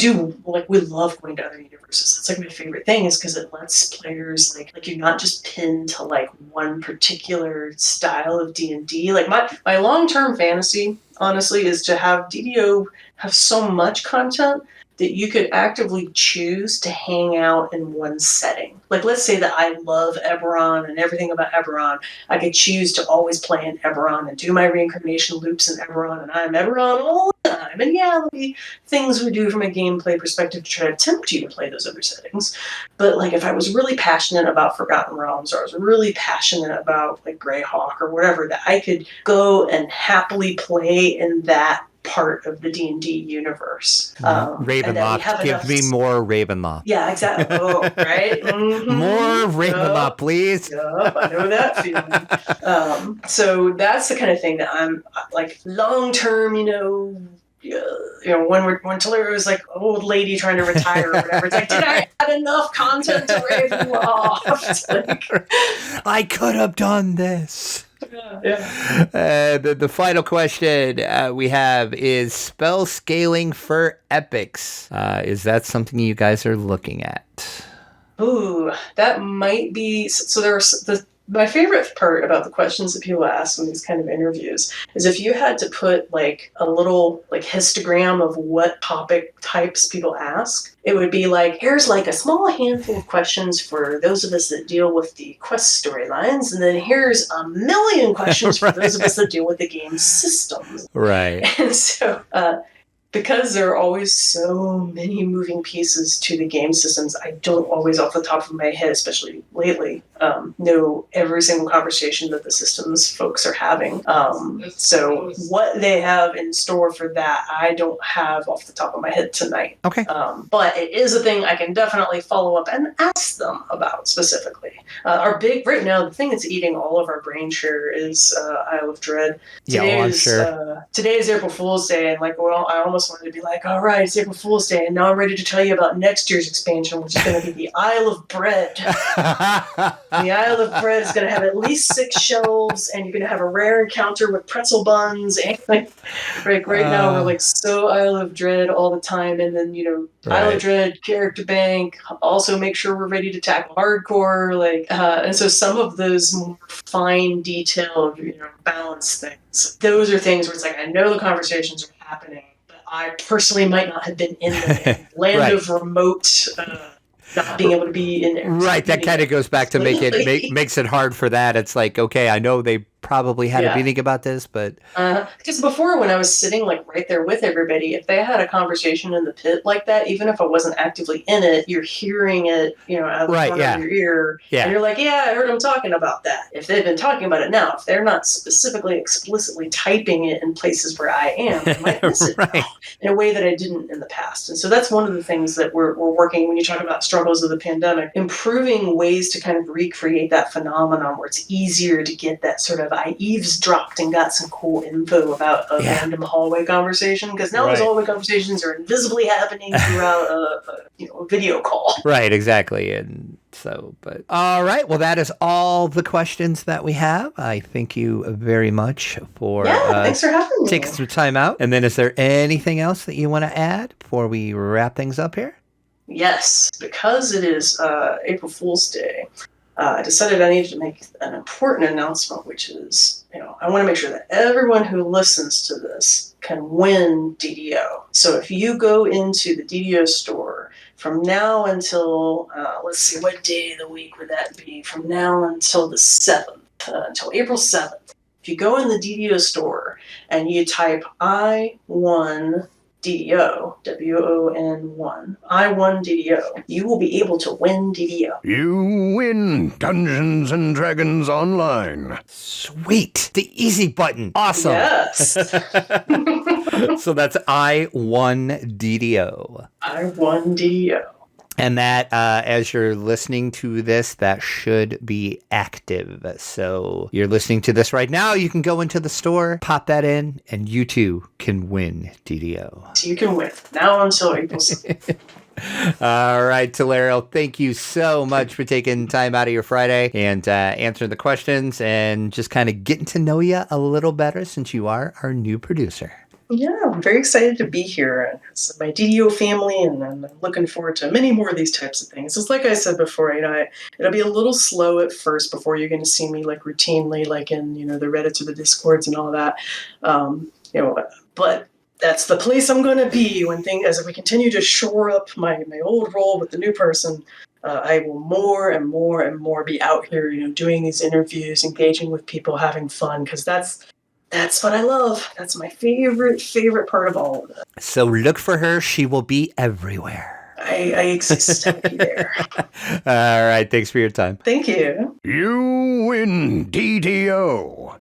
love going to other universes. That's like my favorite thing, is because it lets players like you're not just pinned to like one particular style of D&D. Like my long-term fantasy, honestly, is to have DDO have so much content that you could actively choose to hang out in one setting. Like, let's say that I love Eberron and everything about Eberron. I could choose to always play in Eberron and do my reincarnation loops in Eberron, and I'm Eberron all the time. And yeah, there'll be things we do from a gameplay perspective to try to tempt you to play those other settings. But like, if I was really passionate about Forgotten Realms, or I was really passionate about like Greyhawk or whatever, that I could go and happily play in that part of the D&D universe. Ravenloft. Give me more Ravenloft. Yeah, exactly. Oh, right? Mm-hmm. More Ravenloft, please. Yep, I know that feeling. So that's the kind of thing that I'm like long-term, when Tolero is like old lady trying to retire or whatever, it's like, did I add enough content to Ravenloft? I could have done this. Yeah. The final question we have is spell scaling for epics. Is that something you guys are looking at? Ooh, that might be. So there's my favorite part about the questions that people ask in these kind of interviews is if you had to put like a little like histogram of what topic types people ask, it would be like, here's like a small handful of questions for those of us that deal with the quest storylines, and then here's a million questions for those of us that deal with the game systems. Right. And so because there are always so many moving pieces to the game systems, I don't always off the top of my head, especially lately, know every single conversation that the systems folks are having. So what they have in store for that, I don't have off the top of my head tonight. Okay. But it is a thing I can definitely follow up and ask them about specifically. Our big, right now, the thing that's eating all of our brain share is Isle of Dread. I'm sure. Today is April Fool's Day, and I almost wanted to be like, all right, it's April Fool's Day, and now I'm ready to tell you about next year's expansion, which is going to be the Isle of Bread. The Isle of Bread is going to have at least 6 shelves, and you're going to have a rare encounter with pretzel buns. And right now we're like so Isle of Dread all the time, and then Isle of Dread character bank. Also make sure we're ready to tackle hardcore, and so some of those more fine detailed, balance things. Those are things where it's like I know the conversations are happening, but I personally might not have been in the land of remote. Not being able to be in there. Right, that kind of goes back to makes it hard for that. It's like, okay, I know they probably had a meeting about this, but because before, when I was sitting like right there with everybody, if they had a conversation in the pit like that, even if I wasn't actively in it, you're hearing it, out of the corner of your ear, and you're like, yeah, I heard them talking about that. If they've been talking about it now, if they're not specifically, explicitly typing it in places where I am, I might miss it now, in a way that I didn't in the past. And so that's one of the things that we're working, when you talk about struggles of the pandemic, improving ways to kind of recreate that phenomenon where it's easier to get that sort of, I eavesdropped and got some cool info about a random hallway conversation, because now those hallway conversations are invisibly happening throughout a video call. Right, exactly. And so, but all right. Well, that is all the questions that we have. I thank you very much for thanks for having me. Taking some time out. And then, is there anything else that you want to add before we wrap things up here? Yes, because it is April Fool's Day. I decided I needed to make an important announcement, which is, I want to make sure that everyone who listens to this can win DDO. So if you go into the DDO store from now until, let's see, what day of the week would that be? From now until the 7th, until April 7th. If you go in the DDO store and you type I won DDO, WON1, I won DDO, you will be able to win DDO. You win Dungeons and Dragons Online. Sweet. The easy button. Awesome. Yes. So that's I won DDO. I won DDO. And that, as you're listening to this, that should be active. So you're listening to this right now. You can go into the store, pop that in, and you too can win DDO. So you can win now until April 6th. All right, Tolero, thank you so much for taking time out of your Friday and answering the questions and just kind of getting to know you a little better, since you are our new producer. Yeah, I'm very excited to be here. It's my DDO family, and I'm looking forward to many more of these types of things. It's like I said before, it'll be a little slow at first before you're going to see me like routinely, like in the Reddits or the Discords and all that. But that's the place I'm going to be as we continue to shore up my old role with the new person. I will more and more and more be out here, doing these interviews, engaging with people, having fun, because that's what I love. That's my favorite part of all of it. So look for her. She will be everywhere. I exist. I'll be there. All right. Thanks for your time. Thank you. You win DDO.